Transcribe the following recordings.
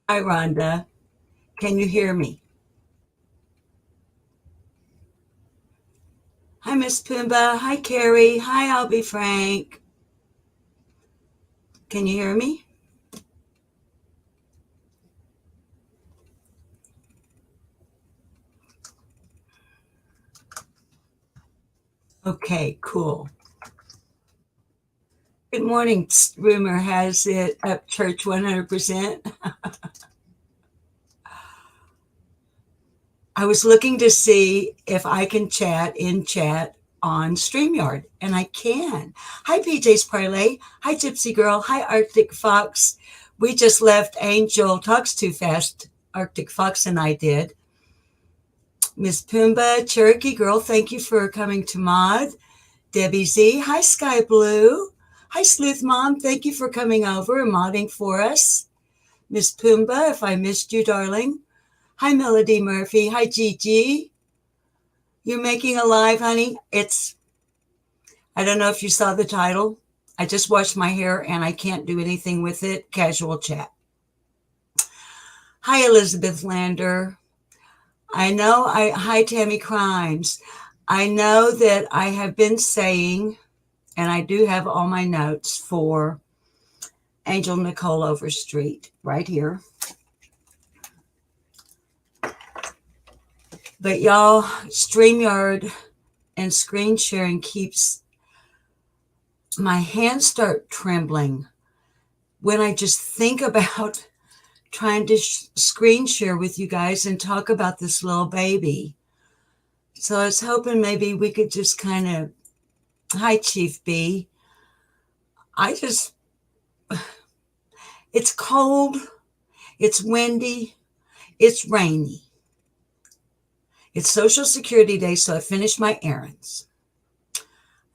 Hi, Rhonda. Can you hear me? Hi, Miss Pumbaa. Hi, Carrie. Hi, I'll be Frank. Can you hear me? Okay, cool. Good morning. Rumor has it up church 100%. I was looking to see if I can chat in chat on StreamYard, and I can. Hi, PJ's Parlay. Hi, Gypsy Girl. Hi, Arctic Fox. We just left Angel Talks Too Fast. Arctic Fox and I did. Miss Pumbaa, Cherokee Girl, thank you for coming to Mod. Debbie Z, hi Sky Blue. Hi Sleuth Mom, thank you for coming over and modding for us. Miss Pumbaa, if I missed you, darling. Hi Melody Murphy. Hi Gigi. You're making a live, honey? I don't know if you saw the title. I just washed my hair and I can't do anything with it. Casual chat. Hi Elizabeth Lander. Hi Tammy Crimes. I know that I have been saying, and I do have all my notes for Angel Nicole Overstreet right here. But y'all, StreamYard and screen sharing keeps my hands start trembling when I just think about trying to screen share with you guys and talk about this little baby. So I was hoping maybe we could just kind of, hi, Chief B. It's cold, it's windy, it's rainy. It's Social Security Day, so I finished my errands.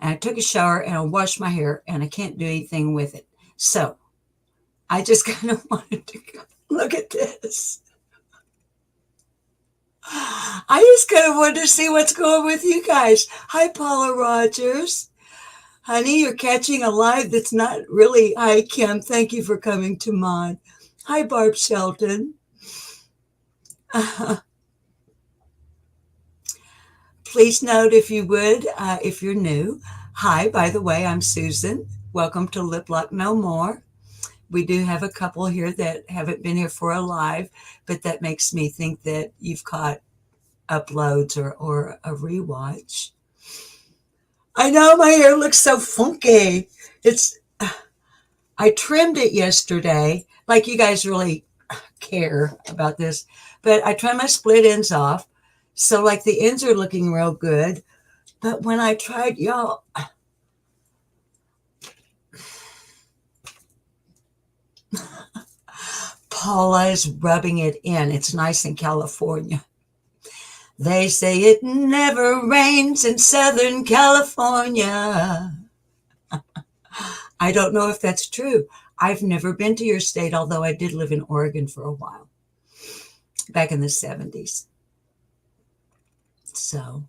And I took a shower and I washed my hair, and I can't do anything with it. So I just kind of wanted to look at this. I just kind of wanted to see what's going with you guys. Hi, Paula Rogers. Honey, you're catching a live that's not really. Hi, Kim. Thank you for coming to Mod. Hi, Barb Shelton. Please note, if you would, if you're new. Hi, by the way, I'm Susan. Welcome to Lip Lock No More. We do have a couple here that haven't been here for a live, but that makes me think that you've caught uploads or a rewatch. I know my hair looks so funky. It's I trimmed it yesterday. Like, you guys really care about this, but I trimmed my split ends off. So like the ends are looking real good. But when I tried, y'all, Paula is rubbing it in. It's nice in California. They say it never rains in Southern California. I don't know if that's true. I've never been to your state, although I did live in Oregon for a while back in the 70s. So,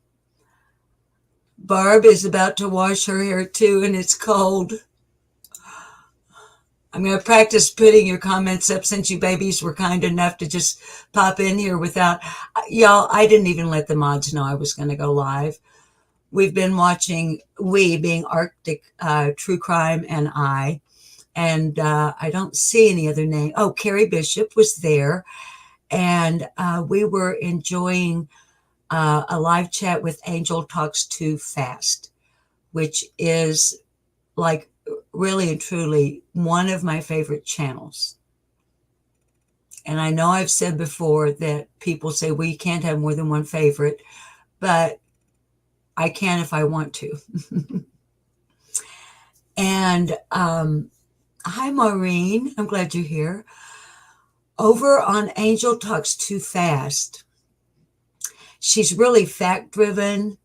Barb is about to wash her hair too, and it's cold. I'm going to practice putting your comments up since you babies were kind enough to just pop in here without. Y'all, I didn't even let the mods know I was going to go live. We've been watching, we being Arctic True Crime and I, and I don't see any other name. Oh, Carrie Bishop was there, and we were enjoying a live chat with Angel Talks Too Fast, which is like really and truly one of my favorite channels. And I know I've said before that people say, well, you can't have more than one favorite, but I can if I want to. And hi, Maureen. I'm glad you're here. Over on Angel Talks Too Fast, she's really fact driven,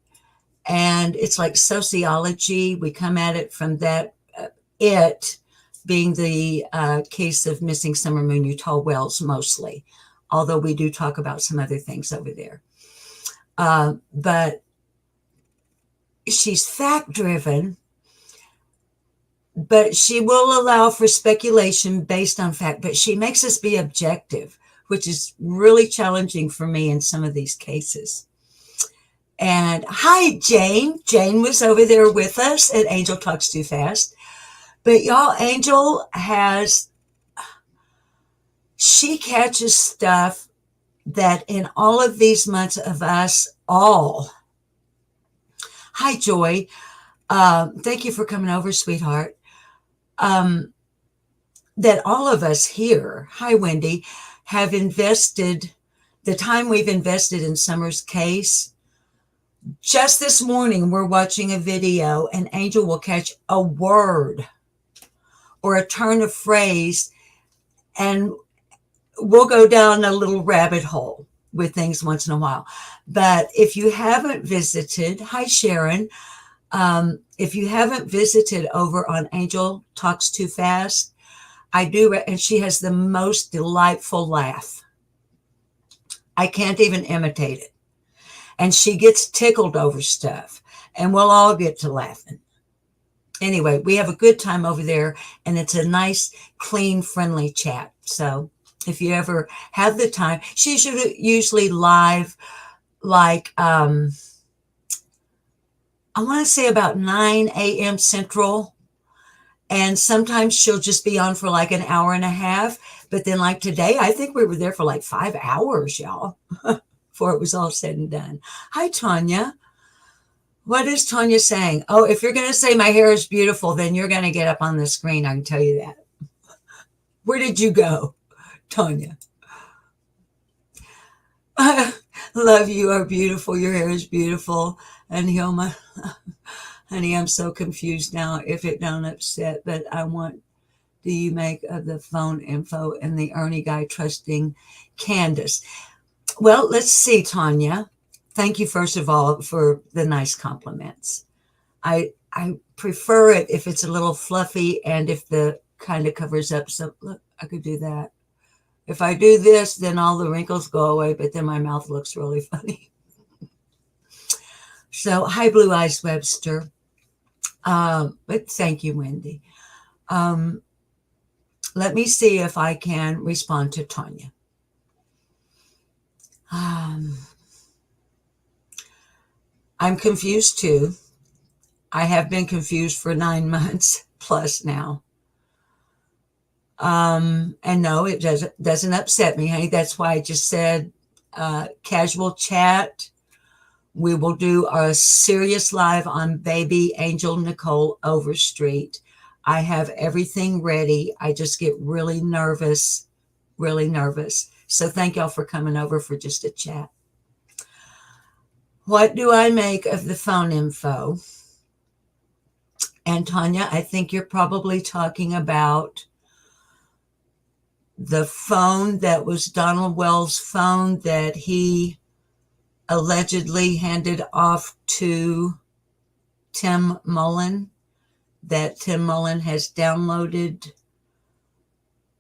and it's like sociology. We come at it from that, it being the case of missing summer moon Utah whales mostly, although we do talk about some other things over there. But she's fact driven, but she will allow for speculation based on fact, but she makes us be objective, which is really challenging for me in some of these cases. And hi, Jane. Jane was over there with us at Angel Talks Too Fast. But y'all, Angel she catches stuff that in all of these months of us all. Hi, Joy. Thank you for coming over, sweetheart. That all of us here, hi, Wendy, have invested the time we've invested in Summer's case. Just this morning, we're watching a video, and Angel will catch a word or a turn of phrase, and we'll go down a little rabbit hole with things once in a while. But if you haven't visited, hi, Sharon. If you haven't visited over on Angel Talks Too Fast, I do, and she has the most delightful laugh. I can't even imitate it. And she gets tickled over stuff, and we'll all get to laughing. Anyway, we have a good time over there, and it's a nice, clean, friendly chat. So if you ever have the time, she's usually live like, I want to say about 9 a.m. Central. And sometimes she'll just be on for like an hour and a half. But then like today, I think we were there for like 5 hours, y'all, before it was all said and done. Hi, Tanya. What is Tanya saying? Oh, if you're going to say my hair is beautiful, then you're going to get up on the screen. I can tell you that. Where did you go, Tanya? Love, you are beautiful. Your hair is beautiful. And Hilma, honey, I'm so confused now if it don't upset, but do you make of the phone info and the Ernie guy trusting Candace? Well, let's see, Tanya. Thank you, first of all, for the nice compliments. I prefer it if it's a little fluffy and if the kind of covers up. So look, I could do that. If I do this, then all the wrinkles go away, but then my mouth looks really funny. So, hi, Blue Eyes Webster. But thank you, Wendy. Let me see if I can respond to Tanya. I'm confused too. I have been confused for 9 months plus now. And no, it doesn't upset me, honey. That's why I just said casual chat. We will do a serious live on baby Angel Nicole Overstreet. I have everything ready. I just get really nervous. So thank y'all for coming over for just a chat. What do I make of the phone info? And Tanya, I think you're probably talking about the phone that was Donald Wells' phone that he allegedly handed off to Tim Mullen, that Tim Mullen has downloaded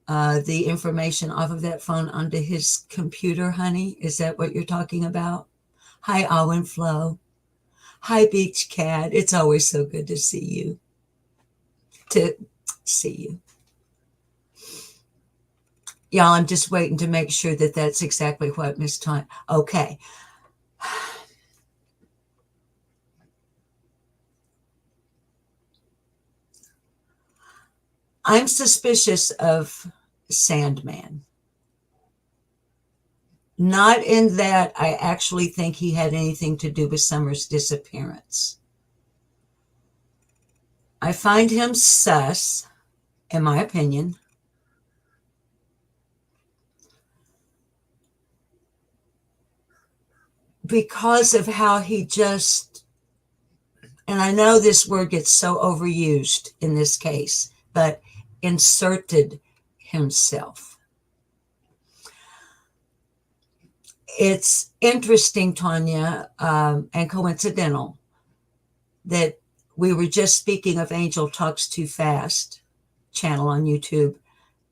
the information off of that phone onto his computer, honey. Is that what you're talking about? Hi, Owen Flo. Hi, Beach Cat. It's always so good to see you. Y'all, I'm just waiting to make sure that that's exactly what Miss Tanya. Okay. I'm suspicious of Sandman. Not in that I actually think he had anything to do with Summer's disappearance. I find him sus, in my opinion. Because of how he just, and I know this word gets so overused in this case, but inserted himself. It's interesting, Tanya, and coincidental that we were just speaking of Angel Talks Too Fast channel on YouTube,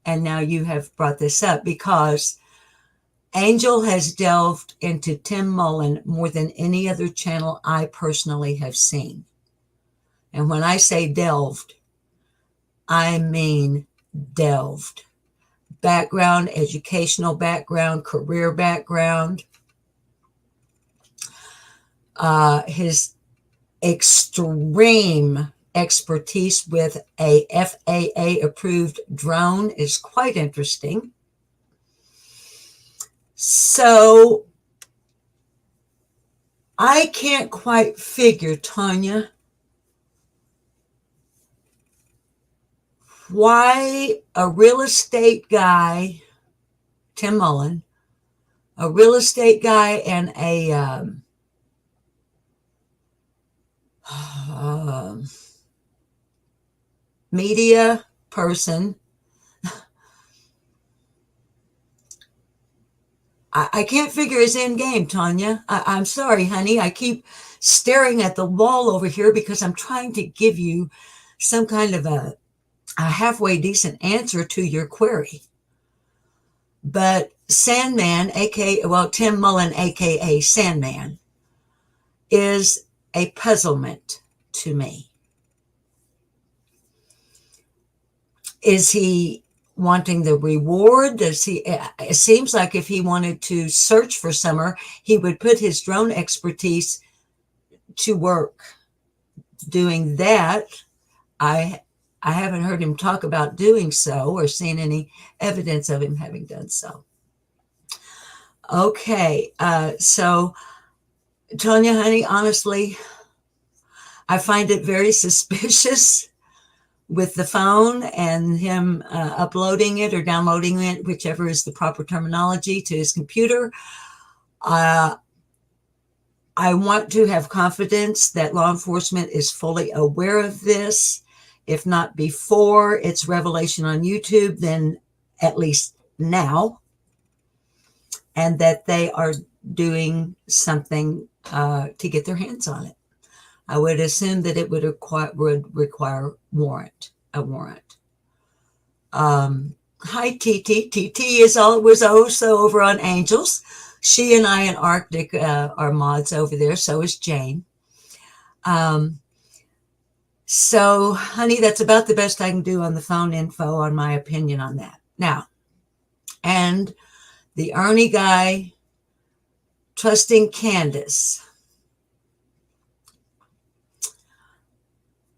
and now you have brought this up because Angel has delved into Tim Mullen more than any other channel I personally have seen. And when I say delved, I mean delved. Background, educational background, career background, his extreme expertise with a FAA approved drone is quite interesting. So I can't quite figure, Tanya, why a real estate guy, Tim Mullen, a real estate guy and a media person, I can't figure his end game, Tanya. I'm sorry, honey. I keep staring at the wall over here because I'm trying to give you some kind of a halfway decent answer to your query. But Sandman, Tim Mullen, aka Sandman, is a puzzlement to me. Is he wanting the reward? It seems like if he wanted to search for summer, he would put his drone expertise to work doing that. I haven't heard him talk about doing so or seen any evidence of him having done so. Okay, so Tanya, honey, honestly, I find it very suspicious with the phone and him uploading it or downloading it, whichever is the proper terminology, to his computer. I want to have confidence that law enforcement is fully aware of this. If not before its revelation on YouTube, then at least now, and that they are doing something to get their hands on it. I would assume that it would require a warrant. Hi, TT. TT was also over on Angels. She and I in Arctic are mods over there. So is Jane. So, honey, that's about the best I can do on the phone info on my opinion on that. Now, and the Ernie guy trusting Candace.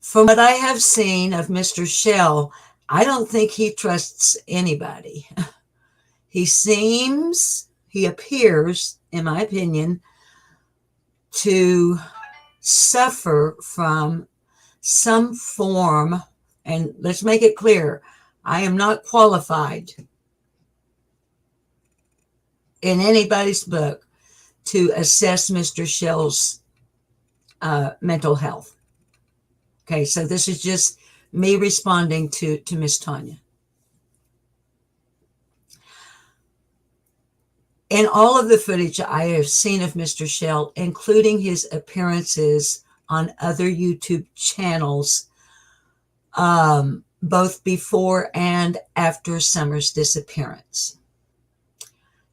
From what I have seen of Mr. Shell, I don't think he trusts anybody. He appears, in my opinion, to suffer from some form, and let's make it clear, I am not qualified in anybody's book to assess Mr. Shell's mental health. Okay, so this is just me responding to Miss Tanya. In all of the footage I have seen of Mr. Shell, including his appearances on other YouTube channels, both before and after Summer's disappearance,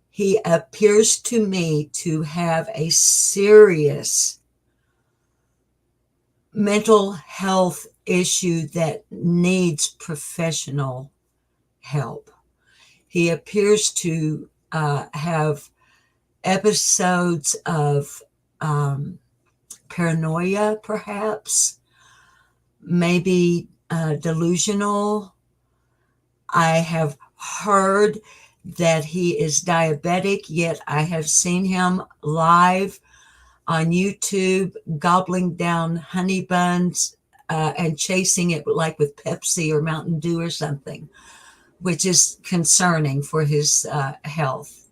he appears to me to have a serious mental health issue that needs professional help. He appears to have episodes of paranoia, perhaps, maybe delusional. I have heard that he is diabetic, yet I have seen him live on YouTube gobbling down honey buns and chasing it like with Pepsi or Mountain Dew or something, which is concerning for his health.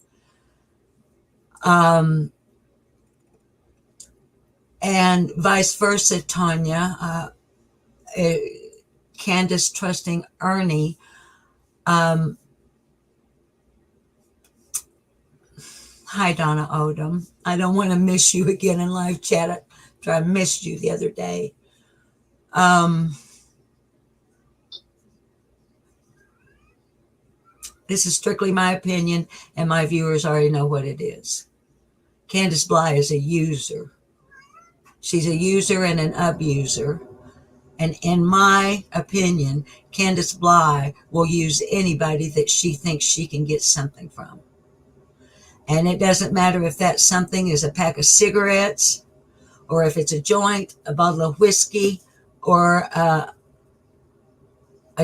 And vice versa, Tanya, Candace trusting Ernie. Hi, Donna Odom. I don't want to miss you again in live chat. I missed you the other day. This is strictly my opinion, and my viewers already know what it is. Candace Bly is a user. She's a user and an abuser. And in my opinion, Candace Bly will use anybody that she thinks she can get something from. And it doesn't matter if that something is a pack of cigarettes, or if it's a joint, a bottle of whiskey, or a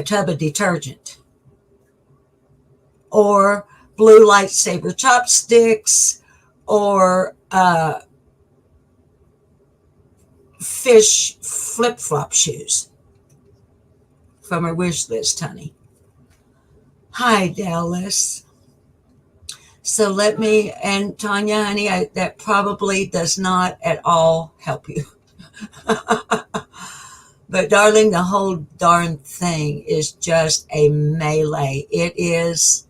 tub of detergent, or blue lightsaber chopsticks, or fish flip-flop shoes from her wish list, honey. Hi, Dallas. So let me, and Tanya, honey, that probably does not at all help you. But darling, the whole darn thing is just a melee. It is,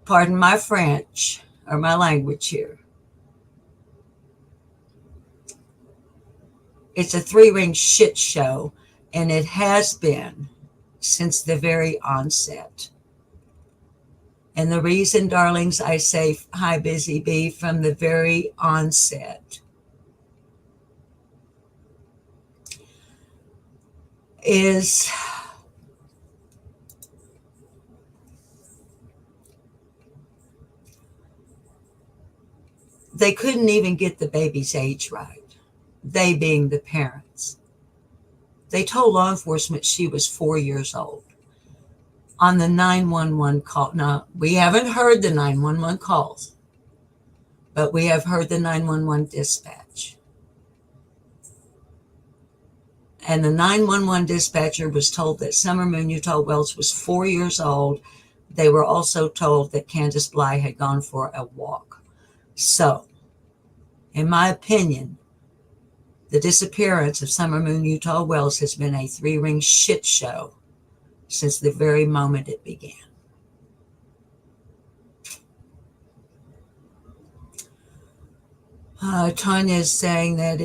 pardon my French or my language here, it's a three-ring shit show, and it has been since the very onset. And the reason, darlings, I say hi, Busy Bee, from the very onset is they couldn't even get the baby's age right, they being the parents. They told law enforcement she was 4 years old on the 911 call. Now, we haven't heard the 911 calls, but we have heard the 911 dispatch. And the 911 dispatcher was told that Summer Moon Utah Wells was 4 years old. They were also told that Candace Bly had gone for a walk. So, in my opinion, the disappearance of Summer Moon Utah Wells has been a three-ring shit show since the very moment it began. Tanya is saying that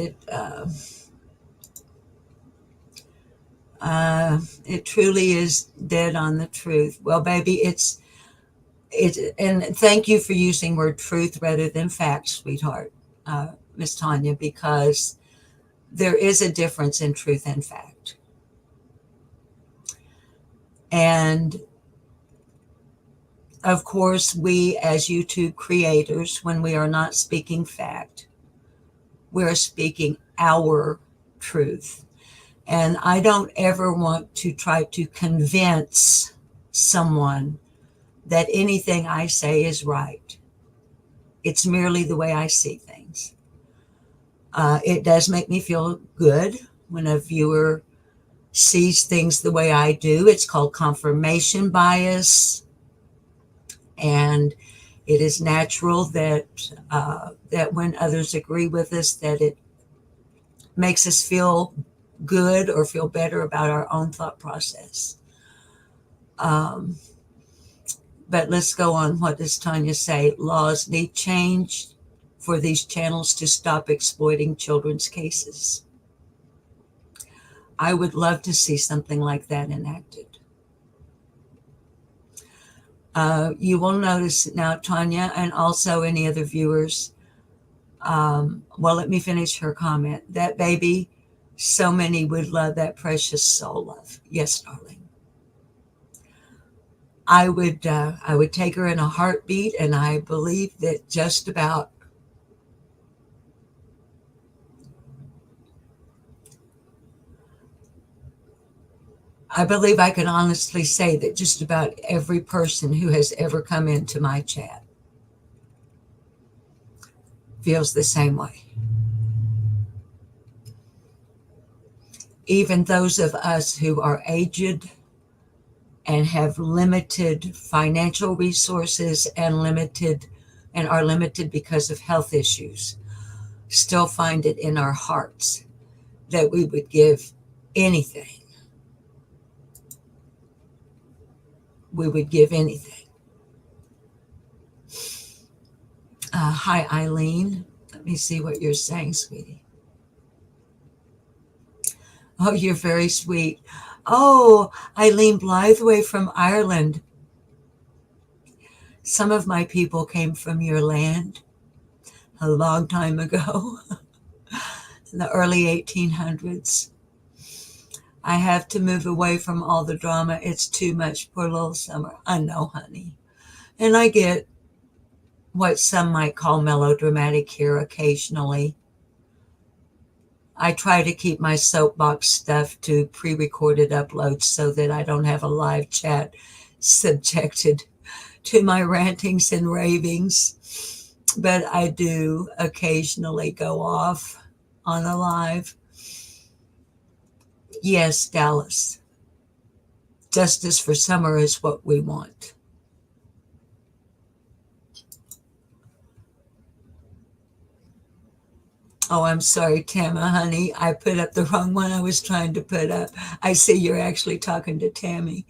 it truly is dead on the truth. Well, baby, it's and thank you for using word truth rather than fact, sweetheart, Miss Tanya, because there is a difference in truth and fact. And of course, we as YouTube creators, when we are not speaking fact, we're speaking our truth. And I don't ever want to try to convince someone that anything I say is right. It's merely the way I see things. It does make me feel good when a viewer sees things the way I do. It's called confirmation bias. And it is natural that when others agree with us, that it makes us feel good or feel better about our own thought process. But let's go on. What does Tanya say? Laws need change for these channels to stop exploiting children's cases. I would love to see something like that enacted. You will notice now, Tanya, and also any other viewers, well, let me finish her comment. That baby, so many would love that precious soul love. Yes, darling. I would take her in a heartbeat, and I believe that just about I can honestly say that just about every person who has ever come into my chat feels the same way. Even those of us who are aged and have limited financial resources and are limited because of health issues, still find it in our hearts that we would give anything. We would give anything. Hi, Eileen. Let me see what you're saying, sweetie. Oh, you're very sweet. Oh, Eileen Blytheway from Ireland. Some of my people came from your land a long time ago, in the early 1800s. I have to move away from all the drama. It's too much, poor little Summer. I know, honey. And I get what some might call melodramatic here occasionally. I try to keep my soapbox stuff to pre-recorded uploads so that I don't have a live chat subjected to my rantings and ravings. But I do occasionally go off on a live. Yes, Dallas. Justice for Summer is what we want. Oh, I'm sorry, Tama, honey. I put up the wrong one I was trying to put up. I see you're actually talking to Tammy.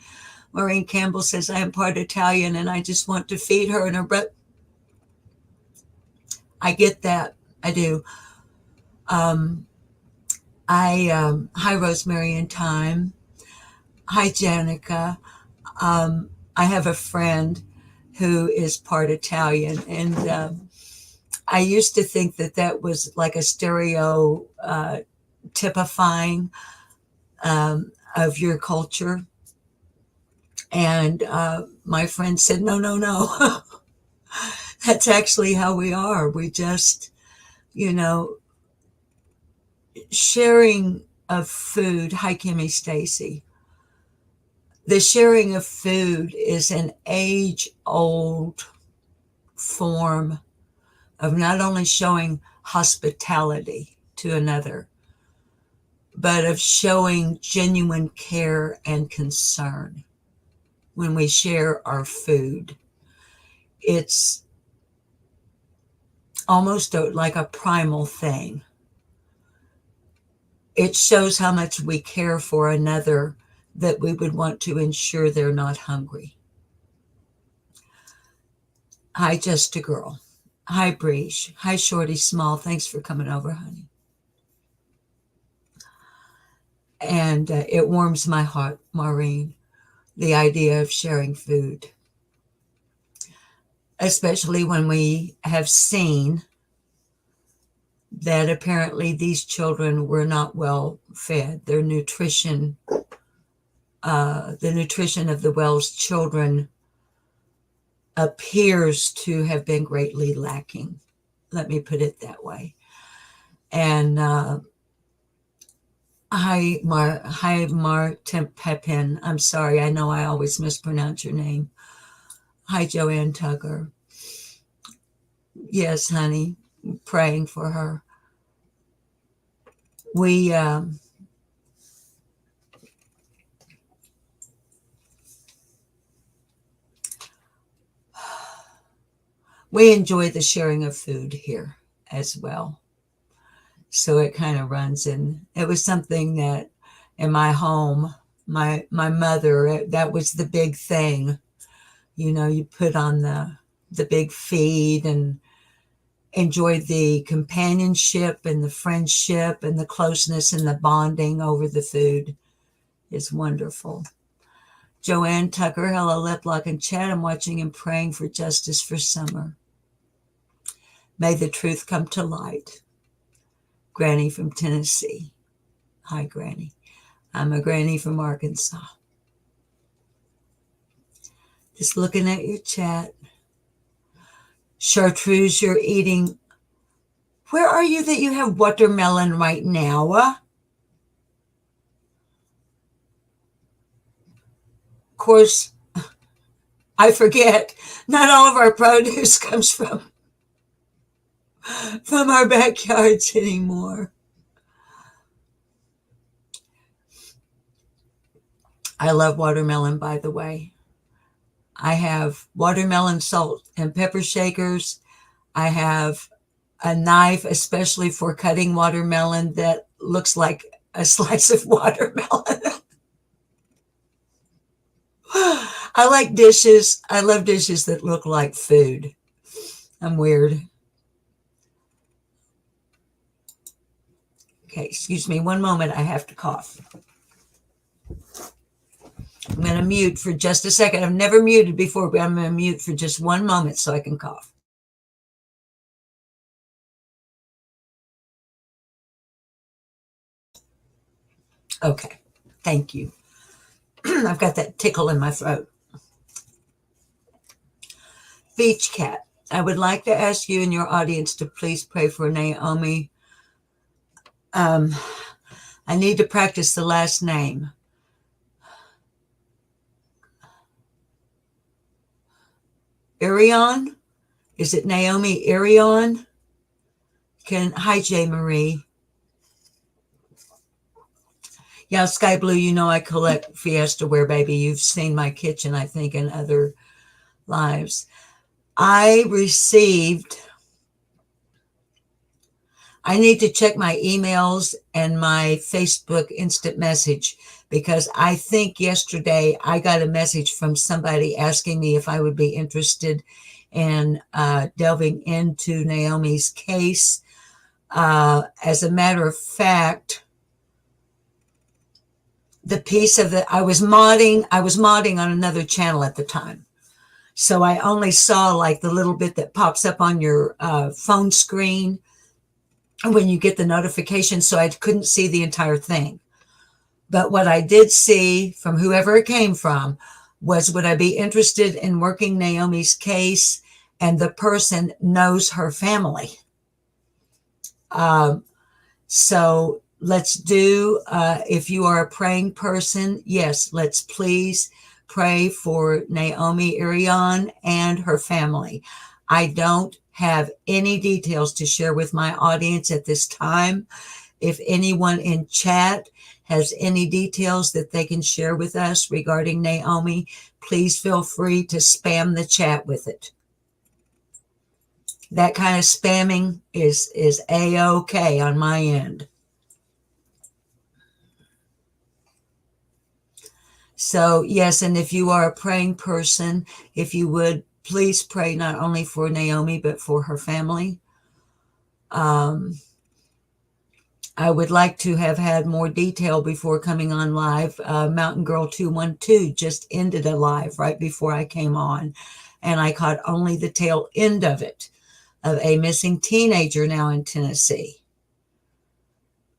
Maureen Campbell says, I am part Italian and I just want to feed her and her brother. I get that. I do. Hi, Rosemary and Time. Hi, Janica. I have a friend who is part Italian, and I used to think that that was like a stereo typifying of your culture. And my friend said, no, no, no. That's actually how we are. We just, you know, sharing of food. Hi, Kimmy Stacy. The sharing of food is an age-old form of not only showing hospitality to another, but of showing genuine care and concern when we share our food. It's almost like a primal thing. It shows how much we care for another, that we would want to ensure they're not hungry. Hi, Just a Girl. Hi, Breege. Hi, Shorty Small. Thanks for coming over, honey. And it warms my heart, Maureen, the idea of sharing food, especially when we have seen that apparently these children were not well fed. Their nutrition, the nutrition of the Wells children appears to have been greatly lacking. Let me put it that way. And hi, Mar Pepin. I'm sorry. I know I always mispronounce your name. Hi, Joanne Tugger. Yes, honey. Praying for her. We enjoy the sharing of food here as well. So it kind of runs in. It was something that in my home, my mother, that was the big thing. You know, you put on the big feed and enjoy the companionship and the friendship and the closeness and the bonding over the food. Is wonderful. Joanne Tucker, hello, Liplock and chat. I'm watching and praying for justice for Summer. May the truth come to light. Granny from Tennessee. Hi, Granny. I'm a granny from Arkansas. Just looking at your chat. Chartreuse, you're eating. Where are you that you have watermelon right now? Of course, I forget. Not all of our produce comes from our backyards anymore. I love watermelon, by the way. I have watermelon salt and pepper shakers. I have a knife, especially for cutting watermelon, that looks like a slice of watermelon. I like dishes. I love dishes that look like food. I'm weird. Okay, excuse me. One moment. I have to cough. I'm going to mute for just a second. I've never muted before, but I'm going to mute for just one moment so I can cough. Okay. Thank you. I've got that tickle in my throat. Beach Cat, I would like to ask you and your audience to please pray for Naomi. I need to practice the last name. Irion? Is it Naomi Irion? Hi, J. Marie. Yeah, Sky Blue, you know I collect Fiesta Wear, baby. You've seen my kitchen, I think, in other lives. I need to check my emails and my Facebook instant message, because I think yesterday I got a message from somebody asking me if I would be interested in delving into Naomi's case. As a matter of fact, the piece of I was modding on another channel at the time. So I only saw like the little bit that pops up on your phone screen when you get the notification. So I couldn't see the entire thing. But what I did see from whoever it came from was, would I be interested in working Naomi's case? And the person knows her family. So let's do, if you are a praying person, yes, let's please pray for Naomi Irion and her family. I don't have any details to share with my audience at this time. If anyone in chat has any details that they can share with us regarding Naomi, please feel free to spam the chat with it. That kind of spamming is A-OK on my end. So, yes, and if you are a praying person, if you would, please pray not only for Naomi, but for her family. I would like to have had more detail before coming on live. Mountain Girl 212 just ended a live right before I came on, and I caught only the tail end of it, of a missing teenager now in Tennessee.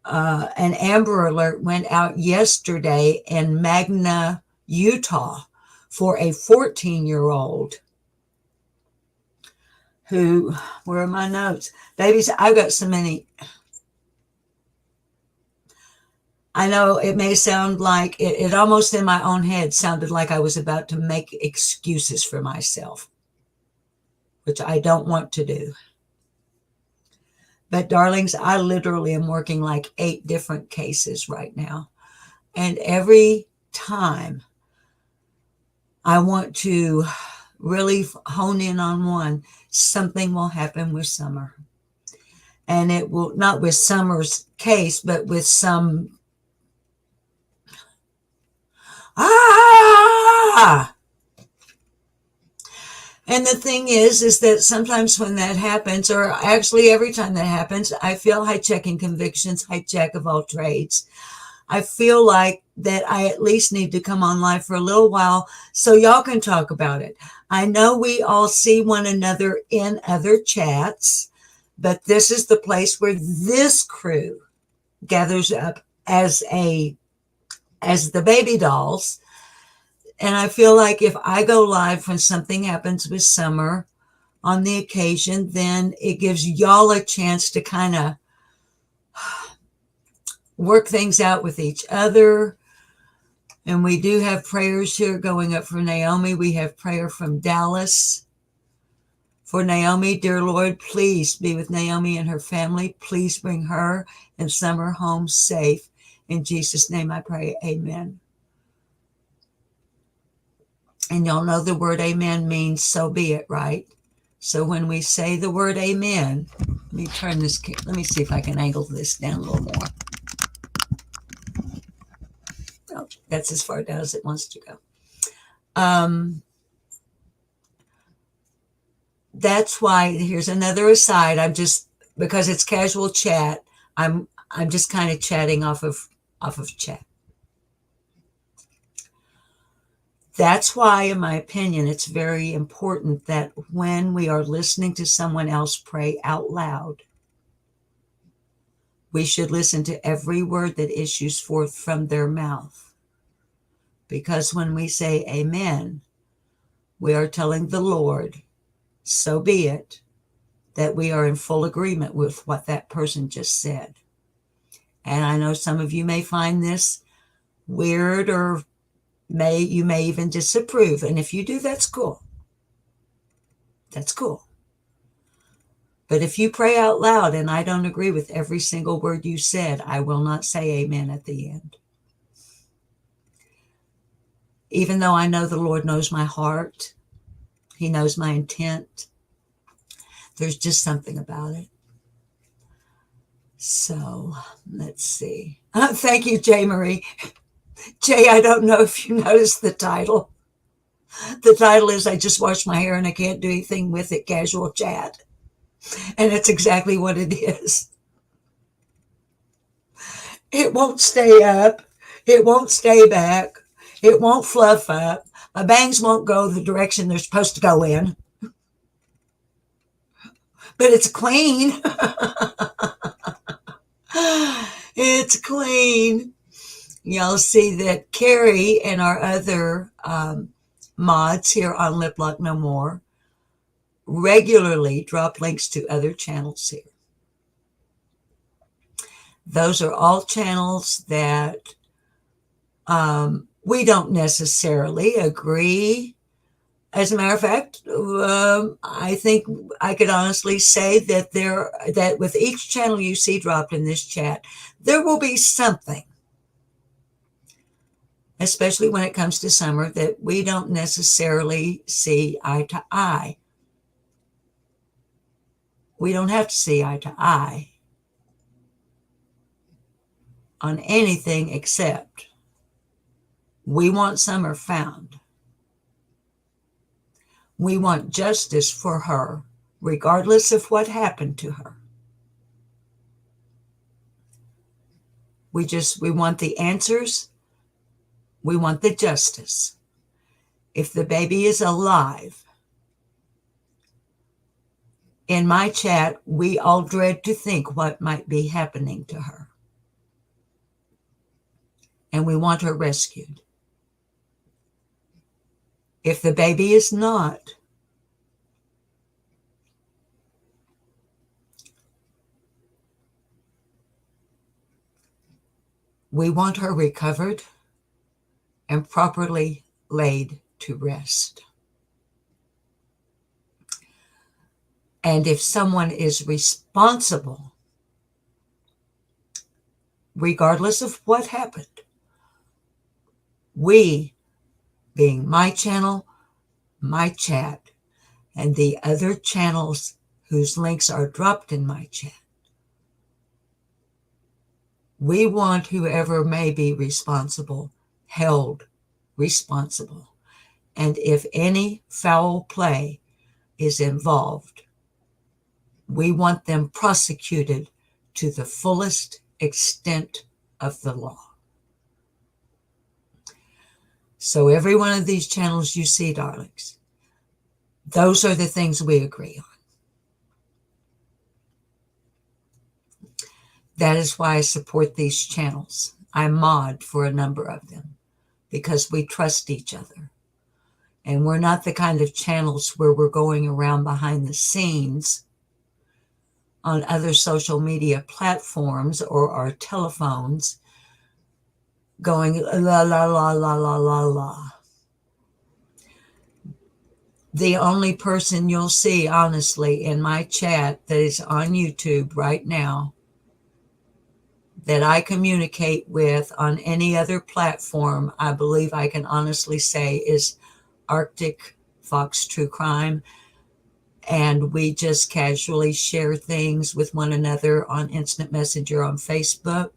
An Amber Alert went out yesterday in Magna, Utah, for a 14-year-old who, where are my notes? Babies, I've got so many. I know it may sound like, it almost in my own head sounded like I was about to make excuses for myself, which I don't want to do. But darlings, I literally am working like 8 different cases right now. And every time I want to really hone in on one, something will happen with Summer. And it will not with Summer's case, but with some And the thing is that sometimes when that happens, or actually every time that happens, I feel high checking convictions, high jack of all trades. I feel like that I at least need to come on live for a little while so y'all can talk about it. I know we all see one another in other chats, but this is the place where this crew gathers up as the baby dolls. And I feel like if I go live when something happens with Summer on the occasion, then it gives y'all a chance to kind of work things out with each other. And we do have prayers here going up for Naomi. We have prayer from Dallas for Naomi. Dear Lord, please be with Naomi and her family. Please bring her and Summer home safe. In Jesus' name I pray, amen. And y'all know the word amen means so be it, right? So when we say the word amen, let me turn this, let me see if I can angle this down a little more. Oh, that's as far down as it wants to go. That's why, here's another aside. I'm just, because it's casual chat, I'm just kind of chatting off of chat. That's why, in my opinion, it's very important that when we are listening to someone else pray out loud, we should listen to every word that issues forth from their mouth. Because when we say amen, we are telling the Lord, so be it, that we are in full agreement with what that person just said. And I know some of you may find this weird, or you may even disapprove. And if you do, that's cool. That's cool. But if you pray out loud and I don't agree with every single word you said, I will not say amen at the end. Even though I know the Lord knows my heart, He knows my intent, there's just something about it. So let's see. Thank you, Jay Marie. Jay, I don't know if you noticed the title. The title is I Just Washed My Hair and I Can't Do Anything With It, Casual Chat. And it's exactly what it is. It won't stay up. It won't stay back. It won't fluff up. My bangs won't go the direction they're supposed to go in. But it's clean. It's clean. You'll see that Carrie and our other mods here on Lip Lock No More regularly drop links to other channels here. Those are all channels that we don't necessarily agree. As a matter of fact, I think I could honestly say that with each channel you see dropped in this chat, there will be something, especially when it comes to summer, that we don't necessarily see eye to eye. We don't have to see eye to eye on anything except we want Summer found. We want justice for her, regardless of what happened to her. We want the answers. We want the justice. If the baby is alive, in my chat, we all dread to think what might be happening to her. And we want her rescued. If the baby is not, we want her recovered and properly laid to rest. And if someone is responsible, regardless of what happened, we, being my channel, my chat, and the other channels whose links are dropped in my chat, we want whoever may be responsible held responsible. And if any foul play is involved, we want them prosecuted to the fullest extent of the law. So every one of these channels you see, darlings, those are the things we agree on. That is why I support these channels. I mod for a number of them because we trust each other. And we're not the kind of channels where we're going around behind the scenes on other social media platforms or our telephones going la, la, la, la, la, la, la. The only person you'll see, honestly, in my chat that is on YouTube right now that I communicate with on any other platform, I believe I can honestly say, is Arctic Fox True Crime. And we just casually share things with one another on Instant Messenger on Facebook.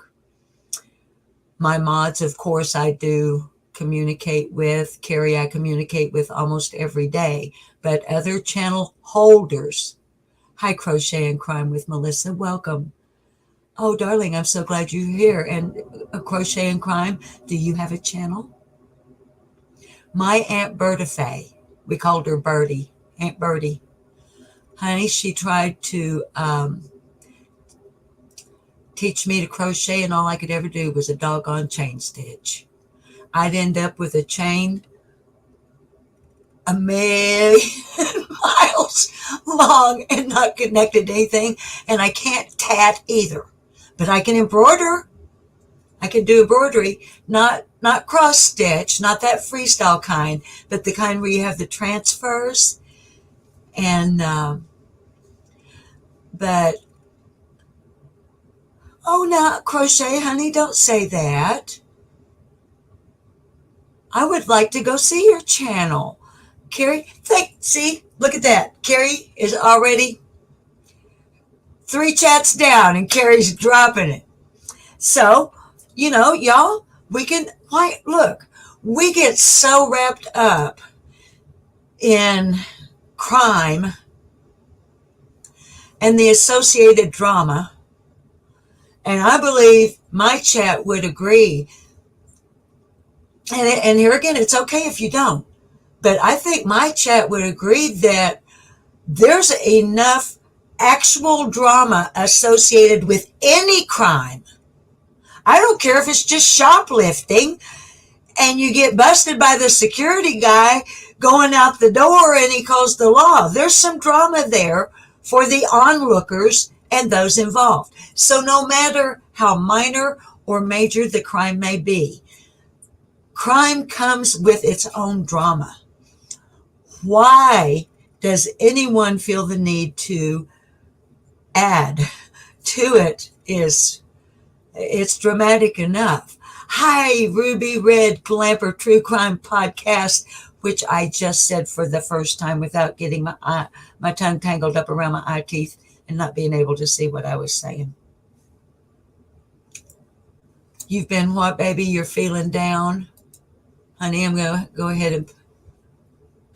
My mods, of course, I do communicate with. Carrie, I communicate with almost every day. But other channel holders, hi, Crochet and Crime with Melissa, welcome. Oh, darling, I'm so glad you're here. And Crochet and Crime, do you have a channel? My Aunt Berta Faye, we called her Birdie, Aunt Birdie. Honey, she tried to teach me to crochet, and all I could ever do was a doggone chain stitch. I'd end up with a chain 1,000,000 miles long and not connected to anything. And I can't tat either, but I can embroider. I can do embroidery, not cross stitch, not that freestyle kind, but the kind where you have the transfers. And but oh, now crochet, honey, don't say that. I would like to go see your channel, Carrie. See, look at that. Carrie is already 3 chats down, and Carrie's dropping it. So, y'all, we get so wrapped up in crime and the associated drama. And I believe my chat would agree. And here again, it's okay if you don't. But I think my chat would agree that there's enough actual drama associated with any crime. I don't care if it's just shoplifting and you get busted by the security guy going out the door and he calls the law. There's some drama there for the onlookers and those involved. So no matter how minor or major the crime may be, crime comes with its own drama. Why does anyone feel the need to add to it? It's dramatic enough. Hi, Ruby Red Glamper True Crime Podcast, which I just said for the first time without getting my tongue tangled up around my eye teeth and not being able to see what I was saying. You've been what, baby? You're feeling down? Honey, I'm going to go ahead and...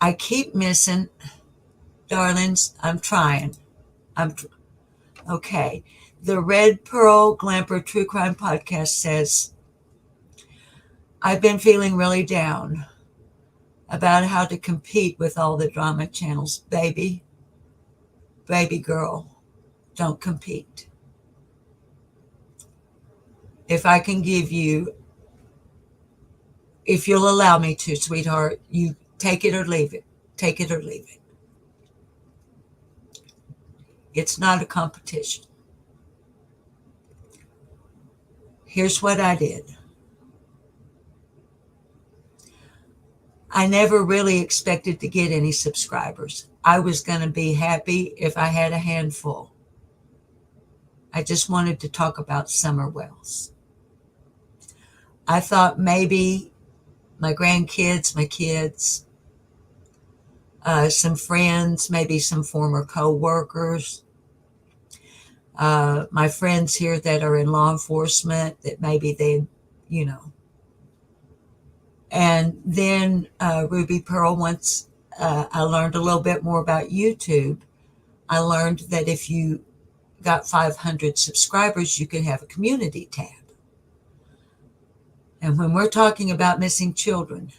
I keep missing, darlings. I'm trying. Okay. The Red Pearl Glamper True Crime Podcast says, I've been feeling really down about how to compete with all the drama channels. Baby girl, don't compete. If I can give you, if you'll allow me to, sweetheart, you take it or leave it. Take it or leave it. It's not a competition. Here's what I did. I never really expected to get any subscribers. I was going to be happy if I had a handful. I just wanted to talk about summer wells. I thought maybe my grandkids, my kids, some friends, maybe some former co-workers, my friends here that are in law enforcement, that maybe they, And then Ruby Pearl, once I learned a little bit more about YouTube, I learned that if you got 500 subscribers, you could have a community tab. And when we're talking about missing children,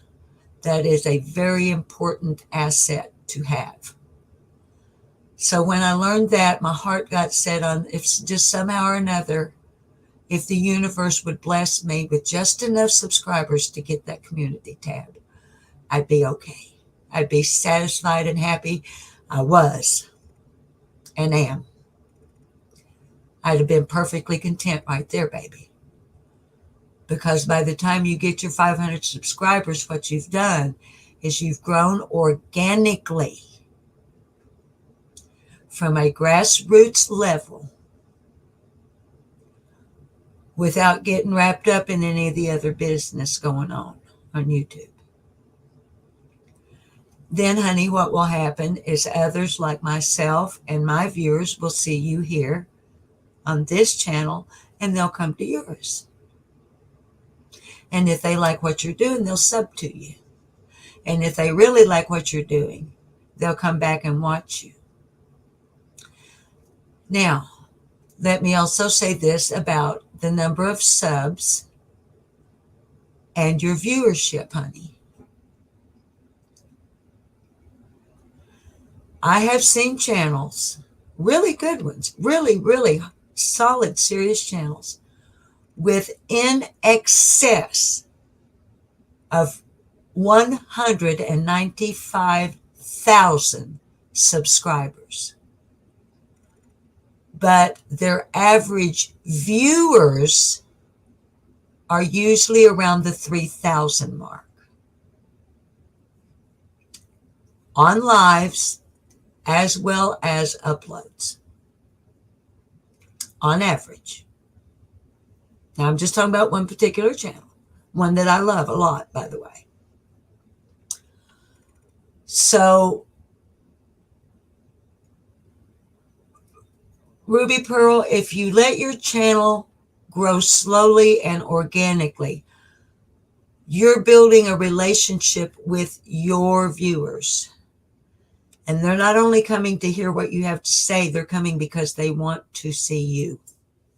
that is a very important asset to have. So when I learned that, my heart got set on, if just somehow or another, if the universe would bless me with just enough subscribers to get that community tab, I'd be okay. I'd be satisfied and happy. I was and am. I'd have been perfectly content right there, baby. Because by the time you get your 500 subscribers, what you've done is you've grown organically from a grassroots level without getting wrapped up in any of the other business going on YouTube. Then, honey, what will happen is others like myself and my viewers will see you here on this channel and they'll come to yours. And if they like what you're doing, they'll sub to you. And if they really like what you're doing, they'll come back and watch you. Now, let me also say this about the number of subs and your viewership, honey. I have seen channels, really good ones, really, really solid, serious channels with in excess of 195,000 subscribers. But their average viewers are usually around the 3,000 mark on lives as well as uploads on average. Now, I'm just talking about one particular channel, one that I love a lot, by the way. So, Ruby Pearl, if you let your channel grow slowly and organically, you're building a relationship with your viewers. And they're not only coming to hear what you have to say, they're coming because they want to see you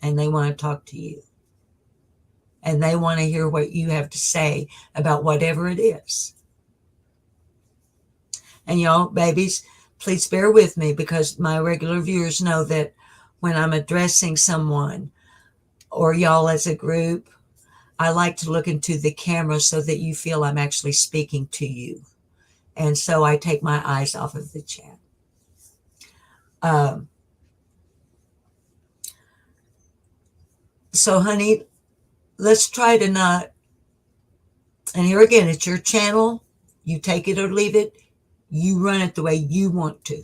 and they want to talk to you. And they want to hear what you have to say about whatever it is. And y'all, babies, please bear with me, because my regular viewers know that when I'm addressing someone or y'all as a group, I like to look into the camera so that you feel I'm actually speaking to you. And so I take my eyes off of the chat. So, honey, let's try to not, and here again, it's your channel. You take it or leave it. You run it the way you want to.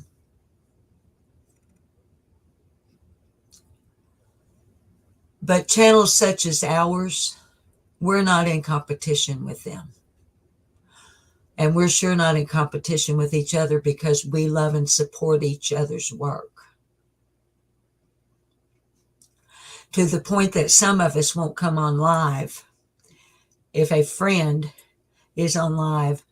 But channels such as ours, we're not in competition with them. And we're sure not in competition with each other, because we love and support each other's work. To the point that some of us won't come on live if a friend is on live,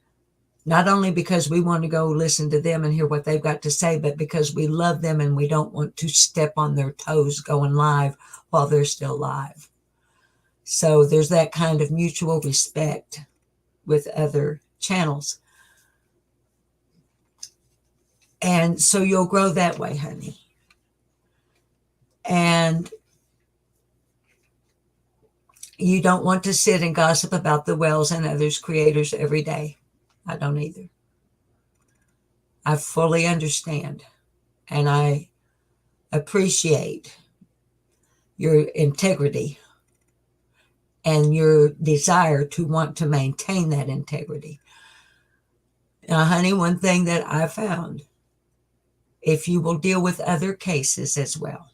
not only because we want to go listen to them and hear what they've got to say, but because we love them and we don't want to step on their toes going live while they're still live. So there's that kind of mutual respect with other channels. And so you'll grow that way, honey. And you don't want to sit and gossip about the Wells and others creators every day. I don't either. I fully understand, and I appreciate your integrity and your desire to want to maintain that integrity. Now, honey, one thing that I found, if you will deal with other cases as well,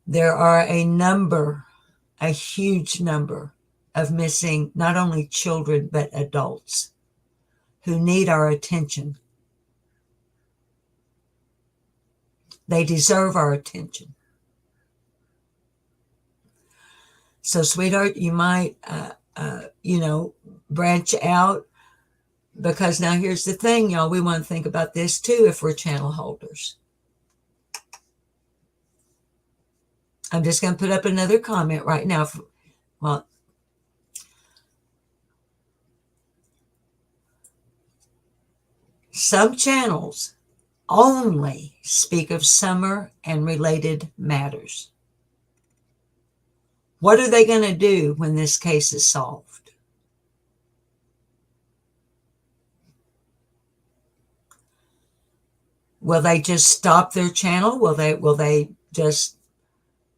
there are a huge number of missing, not only children, but adults who need our attention. They deserve our attention. So, sweetheart, you might, branch out, because now here's the thing, y'all. We want to think about this too if we're channel holders. I'm just going to put up another comment right now. Well, some channels only speak of summer and related matters. What are they going to do when this case is solved? Will they just stop their channel? Will they just,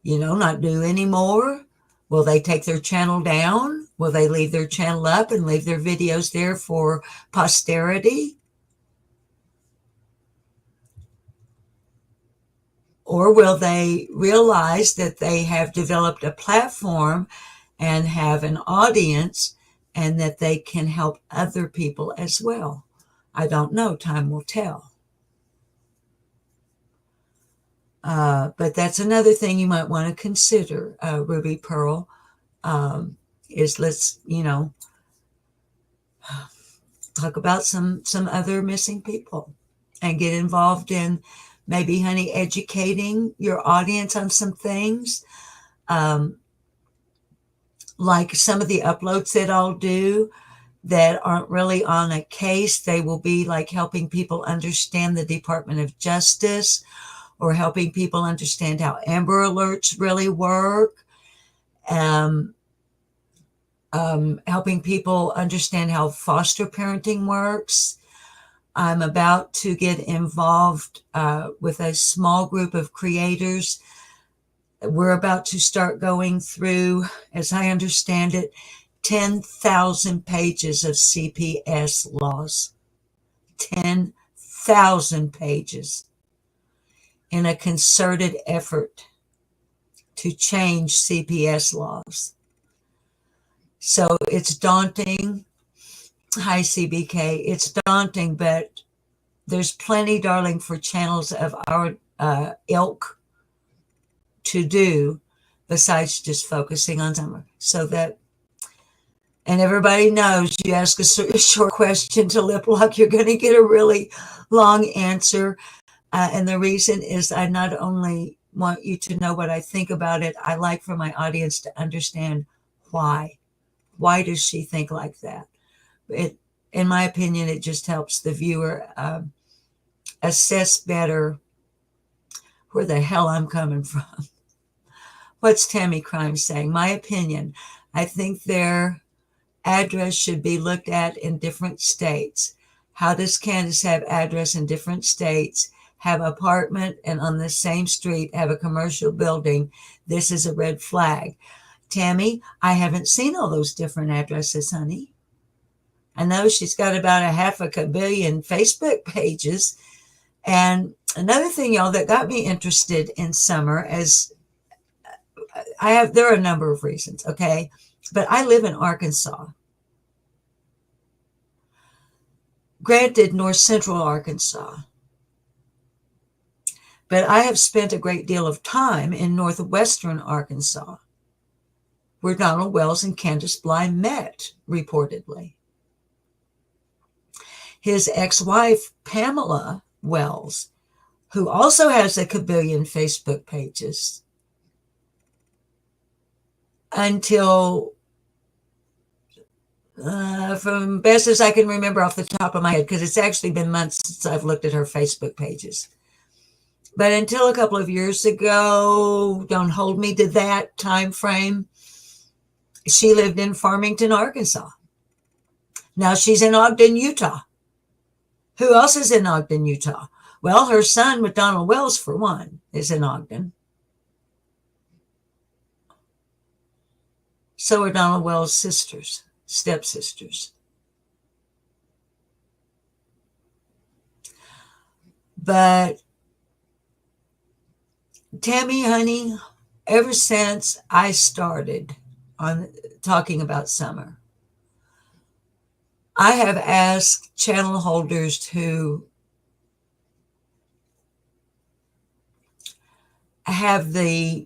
not do any more? Will they take their channel down? Will they leave their channel up and leave their videos there for posterity? Or will they realize that they have developed a platform and have an audience, and that they can help other people as well? I don't know. Time will tell. But that's another thing you might want to consider, Ruby Pearl, is let's, talk about some other missing people and get involved in maybe, honey, educating your audience on some things. Like some of the uploads that I'll do that aren't really on a case, they will be like helping people understand the Department of Justice, or helping people understand how Amber Alerts really work. helping people understand how foster parenting works. I'm about to get involved with a small group of creators. We're about to start going through, as I understand it, 10,000 pages of CPS laws. 10,000 pages in a concerted effort to change CPS laws. So it's daunting. Hi, CBK. It's daunting, but there's plenty, darling, for channels of our ilk to do besides just focusing on summer. So that, and everybody knows you ask a short question to lip lock, you're going to get a really long answer. And the reason is I not only want you to know what I think about it, I like for my audience to understand why. Why does she think like that? In my opinion, it just helps the viewer assess better where the hell I'm coming from. What's Tammy Crime saying? My opinion, I think their address should be looked at in different states. How does Candace have address in different states, have apartment, and on the same street have a commercial building? This is a red flag. Tammy, I haven't seen all those different addresses, honey. I know she's got about 500 million Facebook pages. And another thing, y'all, that got me interested in summer, as there are a number of reasons, okay? But I live in Arkansas. Granted, NorthCentral Arkansas. But I have spent a great deal of time in northwestern Arkansas, where Donald Wells and Candace Bly met, reportedly. His ex-wife, Pamela Wells, who also has a kabillion Facebook pages, until, from best as I can remember off the top of my head, because it's actually been months since I've looked at her Facebook pages. But until a couple of years ago, don't hold me to that time frame, she lived in Farmington, Arkansas. Now she's in Ogden, Utah. Who else is in Ogden, Utah? Well, her son with Donald Wells, for one, is in Ogden. So are Donald Wells' sisters, stepsisters. But Tammy, honey, ever since I started on talking about summer, I have asked channel holders who have the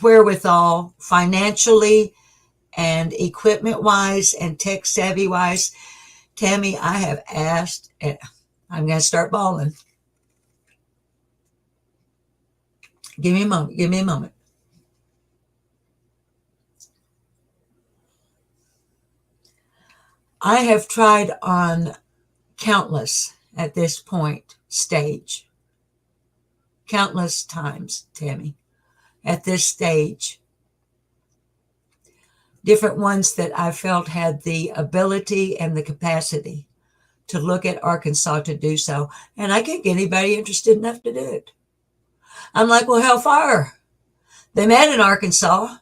wherewithal financially and equipment-wise and tech-savvy-wise. Tammy, I have asked, and I'm going to start bawling. Give me a moment. Give me a moment. I have tried on countless, at this point, stage. Countless times, Tammy, at this stage. Different ones that I felt had the ability and the capacity to look at Arkansas to do so. And I can't get anybody interested enough to do it. I'm like, well, hellfire. They met in Arkansas.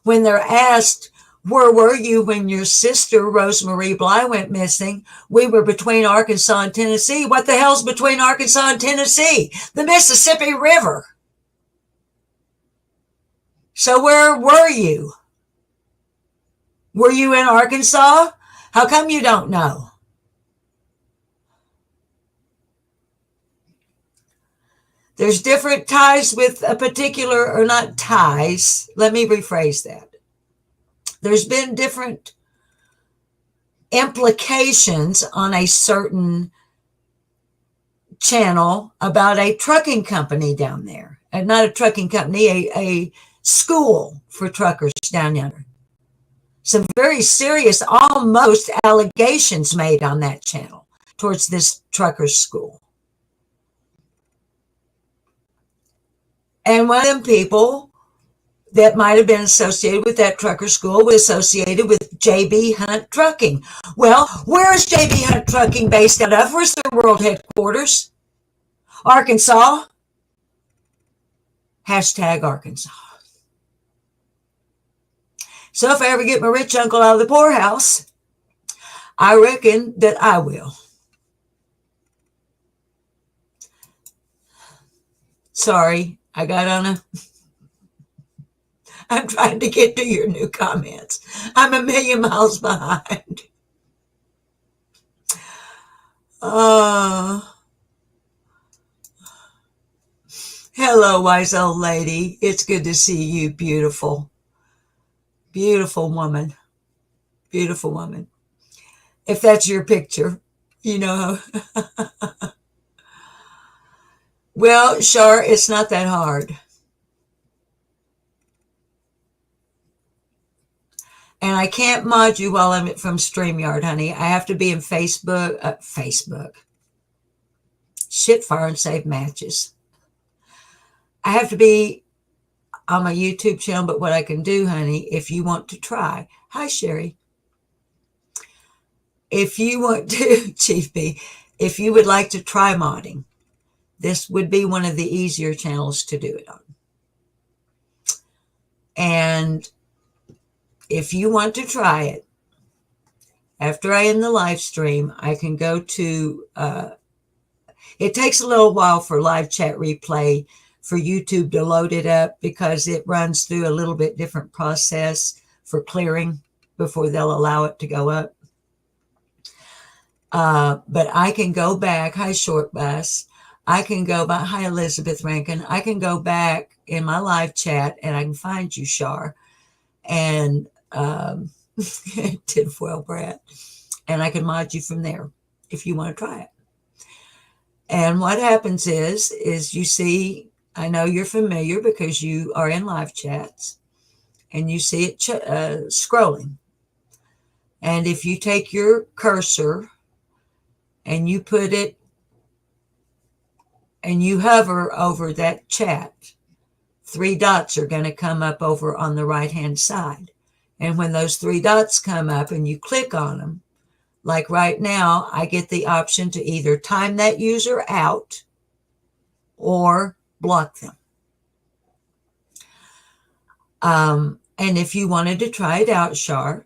When they're asked, where were you when your sister, Rosemarie Bly, went missing? We were between Arkansas and Tennessee. What the hell's between Arkansas and Tennessee? The Mississippi River. So where were you? Were you in Arkansas? How come you don't know? There's different ties with a particular, or not ties. Let me rephrase that. There's been different implications on a certain channel about a trucking company down there. And not a trucking company, a school for truckers down yonder. Some very serious, almost allegations made on that channel towards this truckers school. And one of them people that might have been associated with that trucker school, was associated with JB Hunt Trucking. Well, where is JB Hunt Trucking based out of? Where's their world headquarters? Arkansas. Hashtag Arkansas. So if I ever get my rich uncle out of the poorhouse, I reckon that I will. Sorry, I got on a... I'm trying to get to your new comments. I'm a million miles behind. Hello, wise old lady. It's good to see you, beautiful. Beautiful woman. Beautiful woman. If that's your picture, you know. Well, Shar, it's not that hard. And I can't mod you while I'm from StreamYard, honey. I have to be in Facebook. Shit, fire and save matches. I have to be on my YouTube channel, but what I can do, honey, if you want to try. Hi, Sherry. If you want to, Chief B, if you would like to try modding, this would be one of the easier channels to do it on. And if you want to try it, after I end the live stream, I can go to, it takes a little while for live chat replay for YouTube to load it up because it runs through a little bit different process for clearing before they'll allow it to go up. But I can go back. Hi, Short Bus. I can go back. Hi, Elizabeth Rankin. I can go back in my live chat and I can find you, Shar. And tinfoil brat, and I can mod you from there if you want to try it. And what happens is you see, I know you're familiar because you are in live chats, and you see it scrolling. And if you take your cursor and you put it and you hover over that chat, 3 dots are going to come up over on the right hand side. And when those 3 dots come up and you click on them, like right now, I get the option to either time that user out or block them. And if you wanted to try it out, Shar,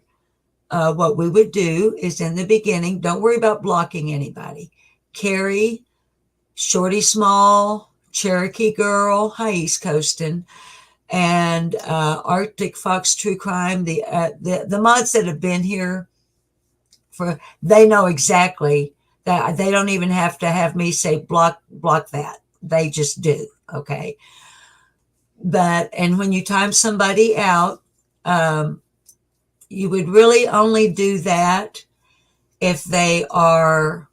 what we would do is in the beginning, don't worry about blocking anybody. Carrie, Shorty Small, Cherokee Girl, hi East Coastin', and Arctic Fox True Crime, the mods that have been here they know exactly that. They don't even have to have me say block that. They just do. Okay. And when you time somebody out, you would really only do that if they are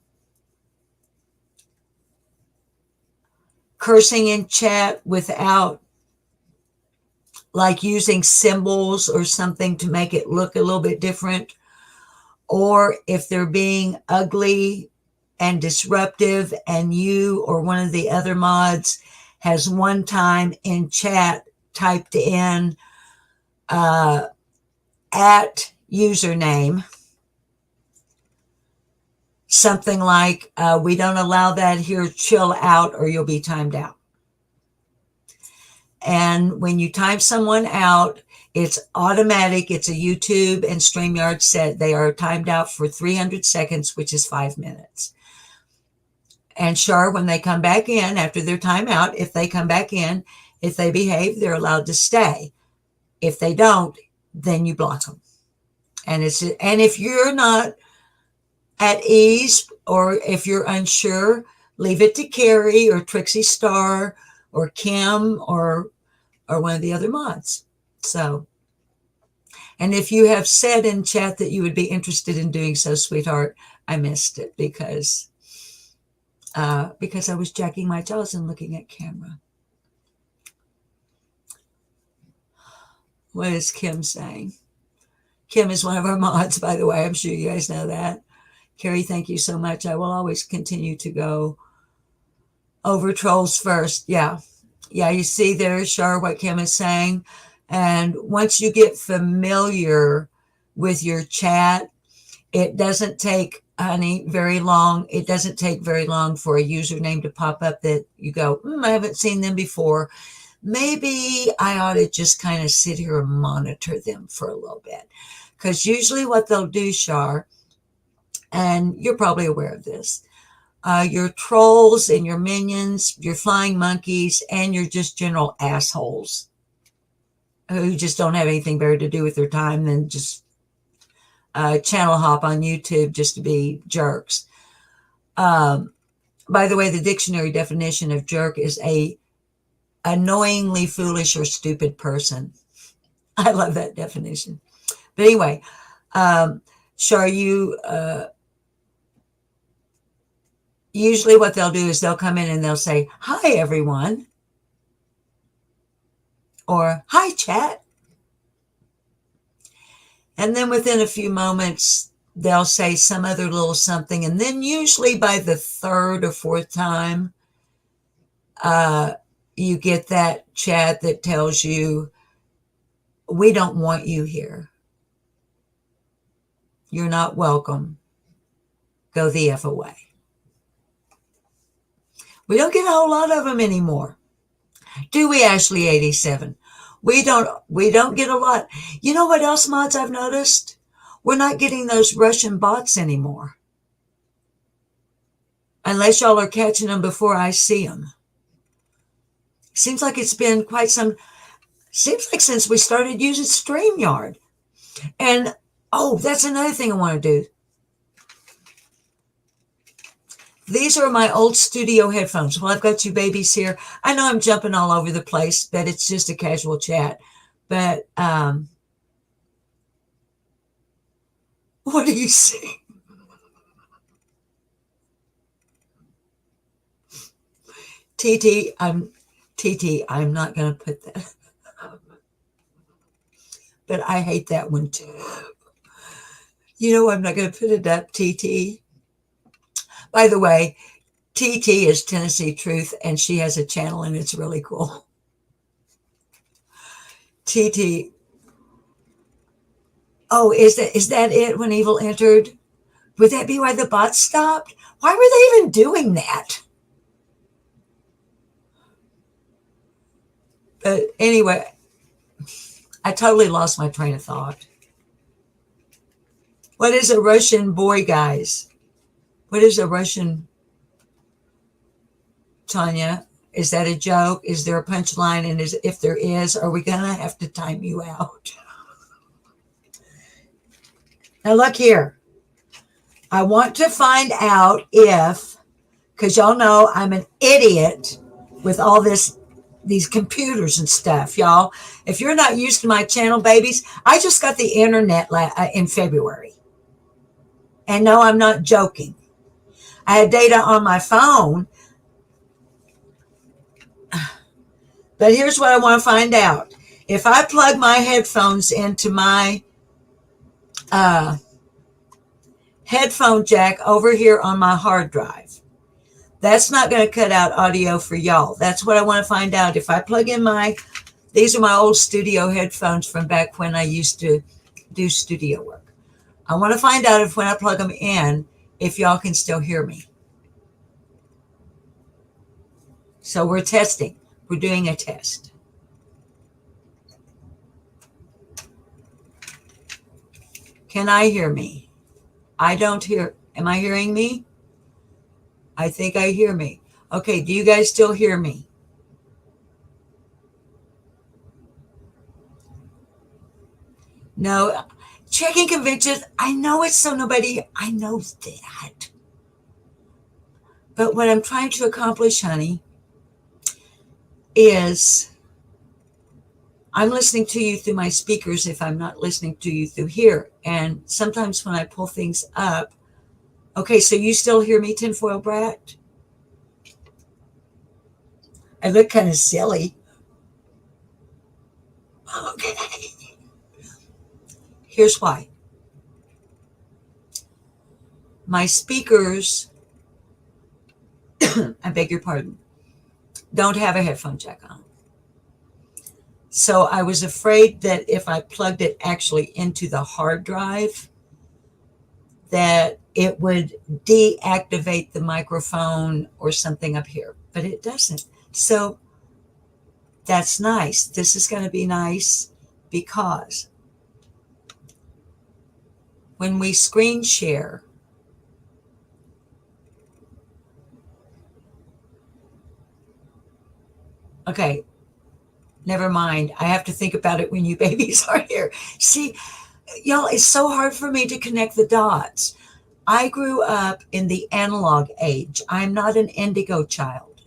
cursing in chat without like using symbols or something to make it look a little bit different, or if they're being ugly and disruptive and you or one of the other mods has one time in chat typed in at username something like, we don't allow that here, chill out or you'll be timed out. And when you time someone out, it's automatic. It's a YouTube and StreamYard set. They are timed out for 300 seconds, which is 5 minutes. And sure, when they come back in after their timeout, if they come back in, if they behave, they're allowed to stay. If they don't, then you block them. And if you're not at ease or if you're unsure, leave it to Carrie or Trixie Star or Kim or one of the other mods. So, and if you have said in chat that you would be interested in doing so, sweetheart, I missed it because I was jacking my jaws and looking at camera. What is Kim saying? Kim is one of our mods, by the way. I'm sure you guys know that. Carrie, thank you so much. I will always continue to go over trolls first. Yeah. Yeah, you see there, Char, what Kim is saying. And once you get familiar with your chat, it doesn't take, honey, very long. It doesn't take very long for a username to pop up that you go, I haven't seen them before. Maybe I ought to just kind of sit here and monitor them for a little bit. Because usually what they'll do, Shar, and you're probably aware of this, your trolls and your minions, your flying monkeys, and your just general assholes who just don't have anything better to do with their time than just channel hop on YouTube just to be jerks. By the way, the dictionary definition of jerk is a annoyingly foolish or stupid person. I love that definition. But anyway, Shar, usually what they'll do is they'll come in and they'll say, hi, everyone. Or, hi, chat. And then within a few moments, they'll say some other little something. And then usually by the third or fourth time, you get that chat that tells you, we don't want you here. You're not welcome. Go the F away. We don't get a whole lot of them anymore. Do we, Ashley 87? We don't get a lot. You know what else, mods, I've noticed? We're not getting those Russian bots anymore. Unless y'all are catching them before I see them. Seems like it's been seems like since we started using StreamYard. And, that's another thing I want to do. These are my old studio headphones. Well, I've got you babies here. I know I'm jumping all over the place, but it's just a casual chat. But what do you see? TT, I'm not going to put that. But I hate that one too. You know, I'm not going to put it up, TT. By the way, TT is Tennessee Truth, and she has a channel, and it's really cool. TT. Oh, is that it when evil entered? Would that be why the bots stopped? Why were they even doing that? But anyway, I totally lost my train of thought. What is a Russian boy, guys? What is a Russian, Tanya? Is that a joke? Is there a punchline? And if there is, are we going to have to time you out? Now look here. I want to find out if, because y'all know I'm an idiot with all these computers and stuff, y'all. If you're not used to my channel, babies, I just got the internet in February. And no, I'm not joking. I had data on my phone. But here's what I want to find out. If I plug my headphones into my headphone jack over here on my hard drive, that's not going to cut out audio for y'all. That's what I want to find out. If I plug in these are my old studio headphones from back when I used to do studio work. I want to find out if when I plug them in, if y'all can still hear me. So we're testing. We're doing a test. Can I hear me? I don't hear. Am I hearing me? I think I hear me. Okay, do you guys still hear me? No. Checking conventions. I know it's so nobody. I know that. But what I'm trying to accomplish, honey, is I'm listening to you through my speakers if I'm not listening to you through here. And sometimes when I pull things up, okay, so you still hear me, tinfoil brat? I look kind of silly. Okay. Here's why. My speakers, I beg your pardon, don't have a headphone jack on. So I was afraid that if I plugged it actually into the hard drive, that it would deactivate the microphone or something up here, but it doesn't. So that's nice. This is going to be nice because when we screen share, okay, never mind. I have to think about it when you babies are here. See, y'all, it's so hard for me to connect the dots. I grew up in the analog age. I'm not an indigo child,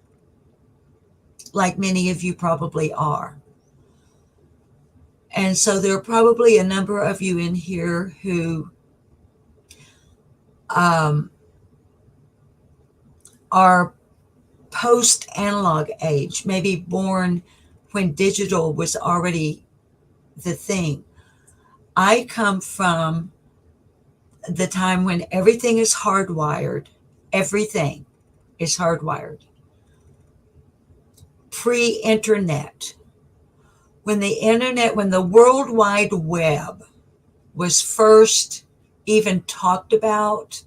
like many of you probably are. And so there are probably a number of you in here who are post analog age, maybe born when digital was already the thing. I come from the time when everything is hardwired. Everything is hardwired. Pre-internet. When the World Wide Web was first even talked about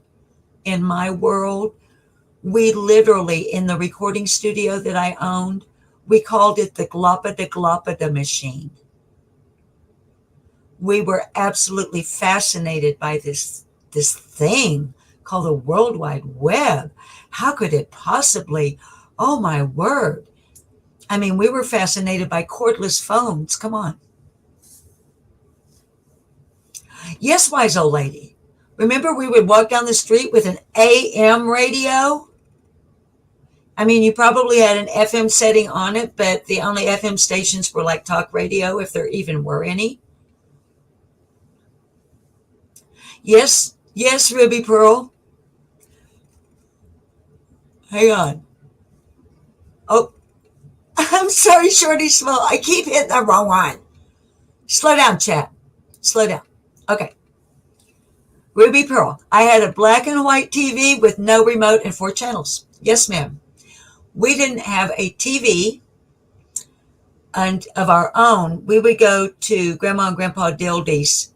in my world, we literally, in the recording studio that I owned, we called it the Glopada machine. We were absolutely fascinated by this thing called the World Wide Web. How could it possibly? Oh my word. I mean, we were fascinated by cordless phones. Come on. Yes, wise old lady. Remember we would walk down the street with an AM radio? I mean, you probably had an FM setting on it, but the only FM stations were like talk radio, if there even were any. Yes, yes, Ruby Pearl. Hang on. Oh, I'm sorry, Shorty Small. I keep hitting the wrong one. Slow down, chat. Slow down. Okay. Ruby Pearl. I had a black and white TV with no remote and 4 channels. Yes, ma'am. We didn't have a TV and of our own. We would go to Grandma and Grandpa Dildy's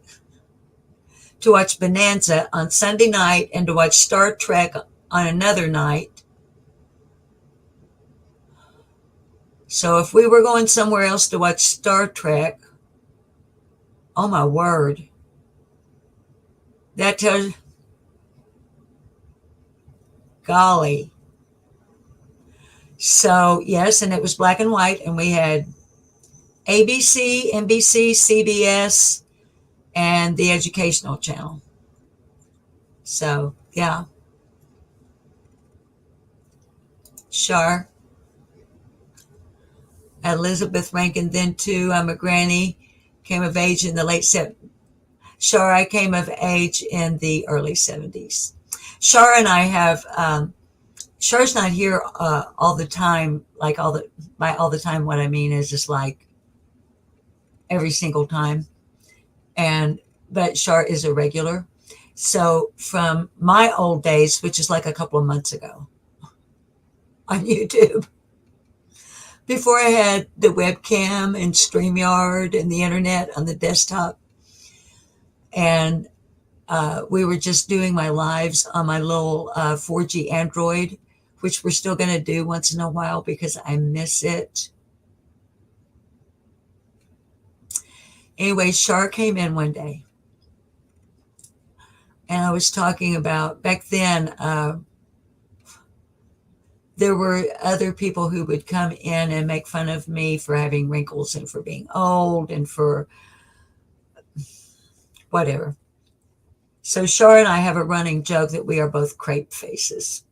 to watch Bonanza on Sunday night and to watch Star Trek on another night. So if we were going somewhere else to watch Star Trek, oh my word, that tells, golly. So yes, and it was black and white, and we had ABC, NBC, CBS, and the educational channel. So yeah. Shar. Elizabeth Rankin then too. I'm a granny. Came of age in the late 70s. Shar, I came of age in the early 70s. Shar and I have, Shar's not here all the time, like by all the time, what I mean is just like every single time. But Shar is a regular. So from my old days, which is like a couple of months ago on YouTube, before I had the webcam and StreamYard and the internet on the desktop, and we were just doing my lives on my little 4G Android, which we're still going to do once in a while because I miss it. Anyway, Shar came in one day, and I was talking about back then. There were other people who would come in and make fun of me for having wrinkles and for being old and for whatever. So Shar and I have a running joke that we are both crepe faces.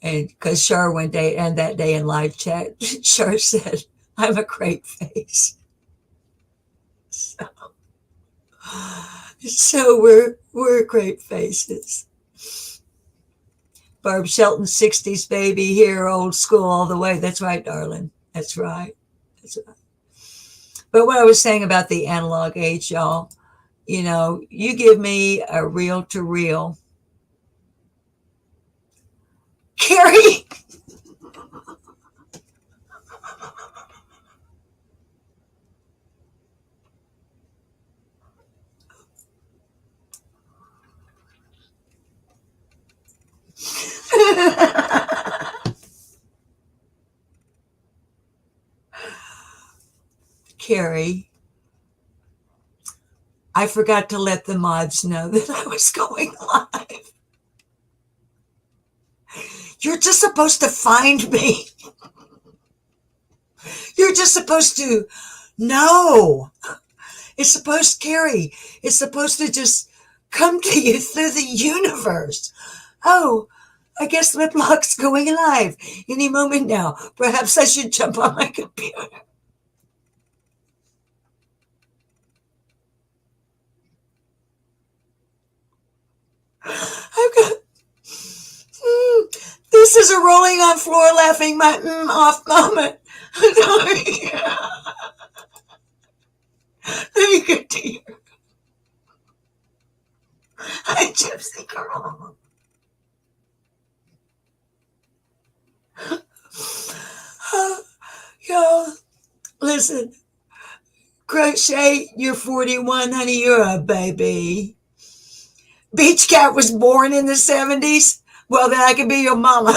And because Shar one day, and that day in live chat, Shar said, I'm a crepe face. So we're crepe faces. Barb Shelton, 60s baby here, old school all the way. That's right, darling. That's right. That's right. But what I was saying about the analog age, y'all, you know, you give me a reel to reel. Carrie. Carrie, I forgot to let the mods know that I was going live. You're just supposed to find me. You're just supposed to know. It's supposed, Carrie, it's supposed to just come to you through the universe. Oh, I guess my blog's going live any moment now. Perhaps I should jump on my computer. I've got, this is a rolling on floor laughing my off moment. Let me get to you. Hi, Gypsy Girl. Y'all, listen. Crochet, you're 41, honey, you're a baby. Beach Cat was born in the 70s. Well, then I can be your mama.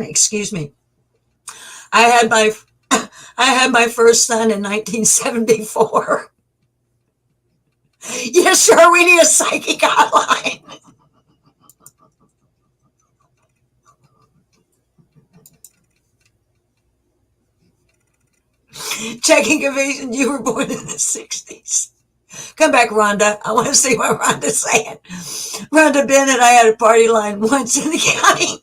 Excuse me. I had my first son in 1974. Yeah, sure, we need a psychic hotline. Checking evasion, you were born in the 60s. Come back, Rhonda. I want to see what Rhonda's saying. Rhonda Bennett, I had a party line once in the county.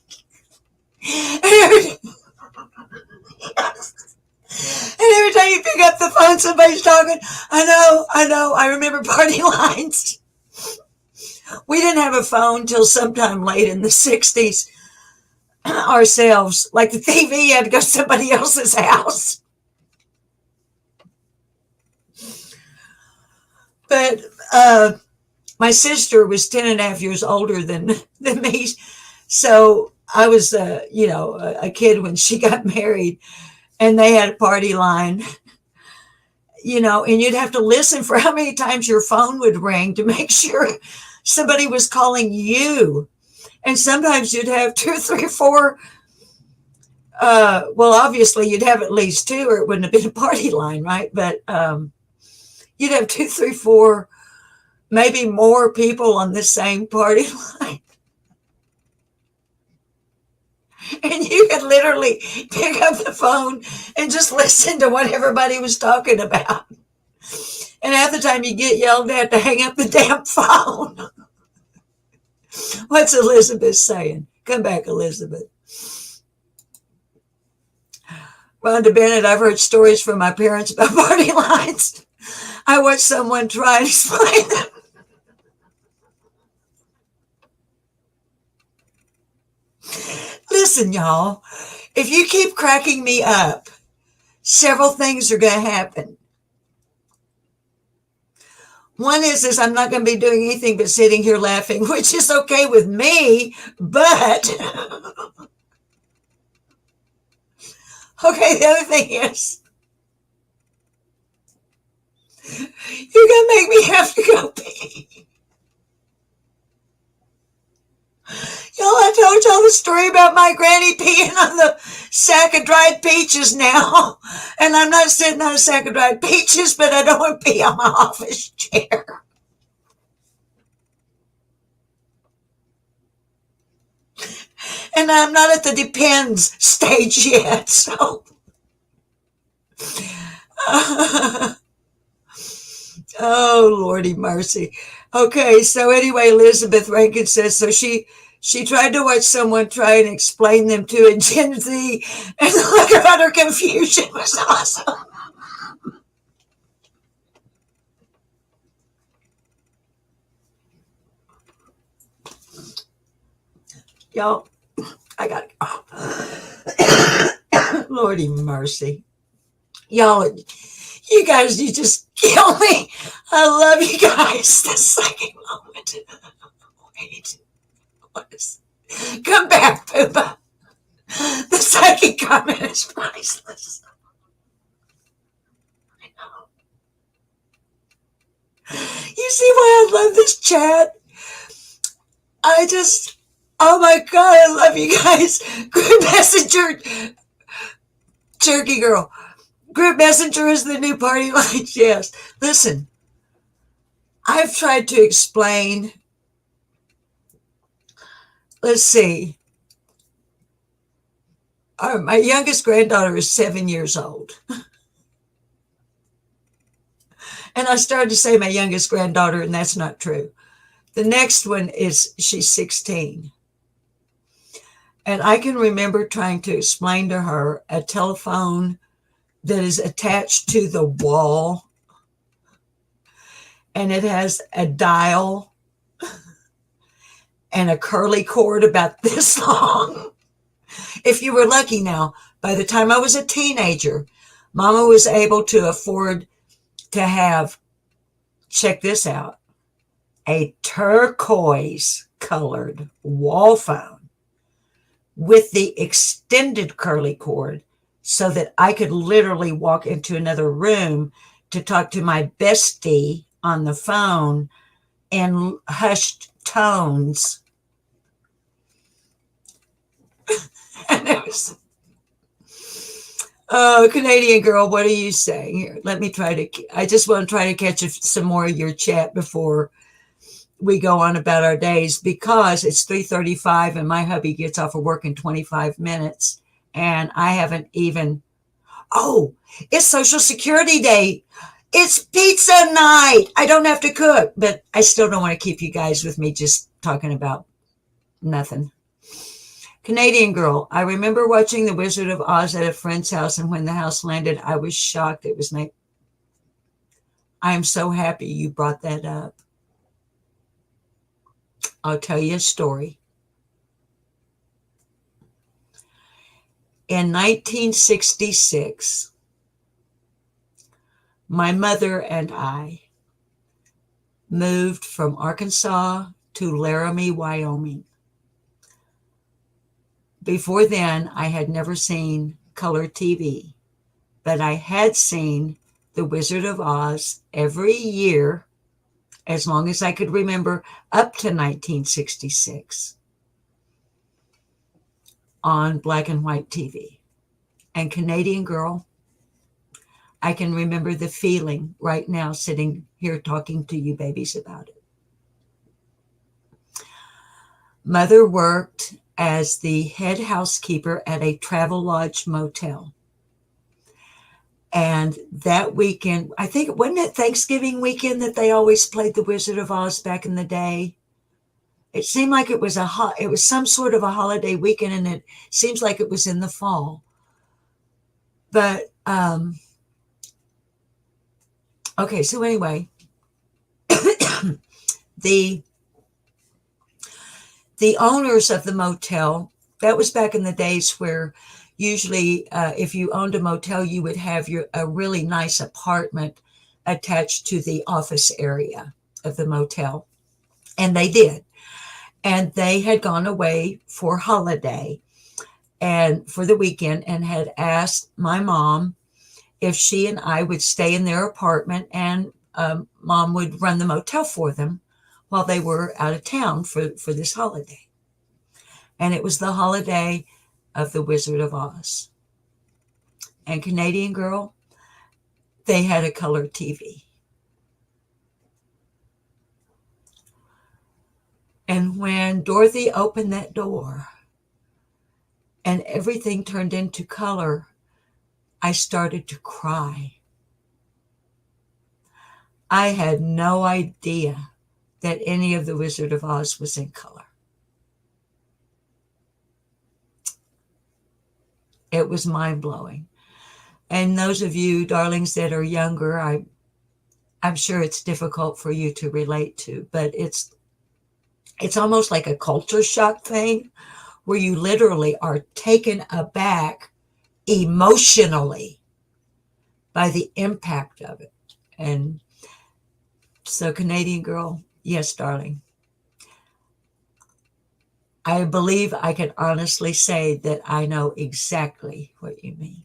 And every time you pick up the phone, somebody's talking. I know. I remember party lines. We didn't have a phone till sometime late in the 60s ourselves. Like the TV, you had to go to somebody else's house. But my sister was 10 and a half years older than me. So I was, a kid when she got married, and they had a party line, and you'd have to listen for how many times your phone would ring to make sure somebody was calling you. And sometimes you'd have 2, 3, 4. Well, obviously you'd have at least 2 or it wouldn't have been a party line, right? But you'd have 2, 3, 4, maybe more people on the same party line. And you could literally pick up the phone and just listen to what everybody was talking about. And half the time you get yelled at to hang up the damn phone. What's Elizabeth saying? Come back, Elizabeth. Rhonda Bennett, I've heard stories from my parents about party lines. I watched someone try and explain them. Listen, y'all, if you keep cracking me up, several things are going to happen. One is I'm not going to be doing anything but sitting here laughing, which is okay with me, but okay, the other thing is you're going to make me have to go pee. Y'all, I told y'all the story about my granny peeing on the sack of dried peaches now. And I'm not sitting on a sack of dried peaches, but I don't want to pee on my office chair. And I'm not at the depends stage yet, so. Oh, Lordy mercy. Okay, so anyway, Elizabeth Rankin says, so she tried to watch someone try and explain them to a Gen Z, and the look of utter confusion was awesome. Y'all, I got Lordy mercy. Y'all, you guys, you just kill me. I love you guys. The second moment. Wait. Come back, Poopa. The psychic comment is priceless. I know. You see why I love this chat? I just, oh my God, I love you guys. Group Messenger, Turkey Girl. Group Messenger is the new party line. Yes. Listen, I've tried to explain, let's see, my youngest granddaughter is 7 years old. And I started to say my youngest granddaughter, and that's not true. The next one is, she's 16. And I can remember trying to explain to her a telephone that is attached to the wall, and it has a dial and a curly cord about this long. If you were lucky now, by the time I was a teenager, Mama was able to afford to have, check this out, a turquoise colored wall phone with the extended curly cord so that I could literally walk into another room to talk to my bestie on the phone in hushed tones. And it was, oh, Canadian Girl, what are you saying here? Let me I just want to try to catch some more of your chat before we go on about our days, because it's 3:35 and my hubby gets off of work in 25 minutes and I haven't even, oh, it's Social Security Day. It's pizza night. I don't have to cook, but I still don't want to keep you guys with me just talking about nothing. Canadian Girl, I remember watching The Wizard of Oz at a friend's house, and when the house landed, I was shocked. It was made. I am so happy you brought that up. I'll tell you a story. In 1966, my mother and I moved from Arkansas to Laramie, Wyoming. Before then, I had never seen color TV, but I had seen The Wizard of Oz every year, as long as I could remember, up to 1966, on black and white TV. And Canadian Girl, I can remember the feeling right now sitting here talking to you babies about it. Mother worked as the head housekeeper at a Travel Lodge motel. And that weekend, I think, wasn't it Thanksgiving weekend that they always played The Wizard of Oz back in the day? It seemed like it was some sort of a holiday weekend, and it seems like it was in the fall. But, okay, so anyway, the owners of the motel, that was back in the days where usually if you owned a motel, you would have a really nice apartment attached to the office area of the motel. And they did. And they had gone away for holiday and for the weekend, and had asked my mom if she and I would stay in their apartment, and Mom would run the motel for them while they were out of town for this holiday. And it was the holiday of The Wizard of Oz. And Canadian Girl, they had a color TV. And when Dorothy opened that door and everything turned into color, I started to cry. I had no idea that any of The Wizard of Oz was in color. It was mind-blowing. And those of you, darlings, that are younger, I'm sure it's difficult for you to relate to, but it's almost like a culture shock thing where you literally are taken aback emotionally by the impact of it. And so, Canadian Girl, yes, darling, I believe I can honestly say that I know exactly what you mean.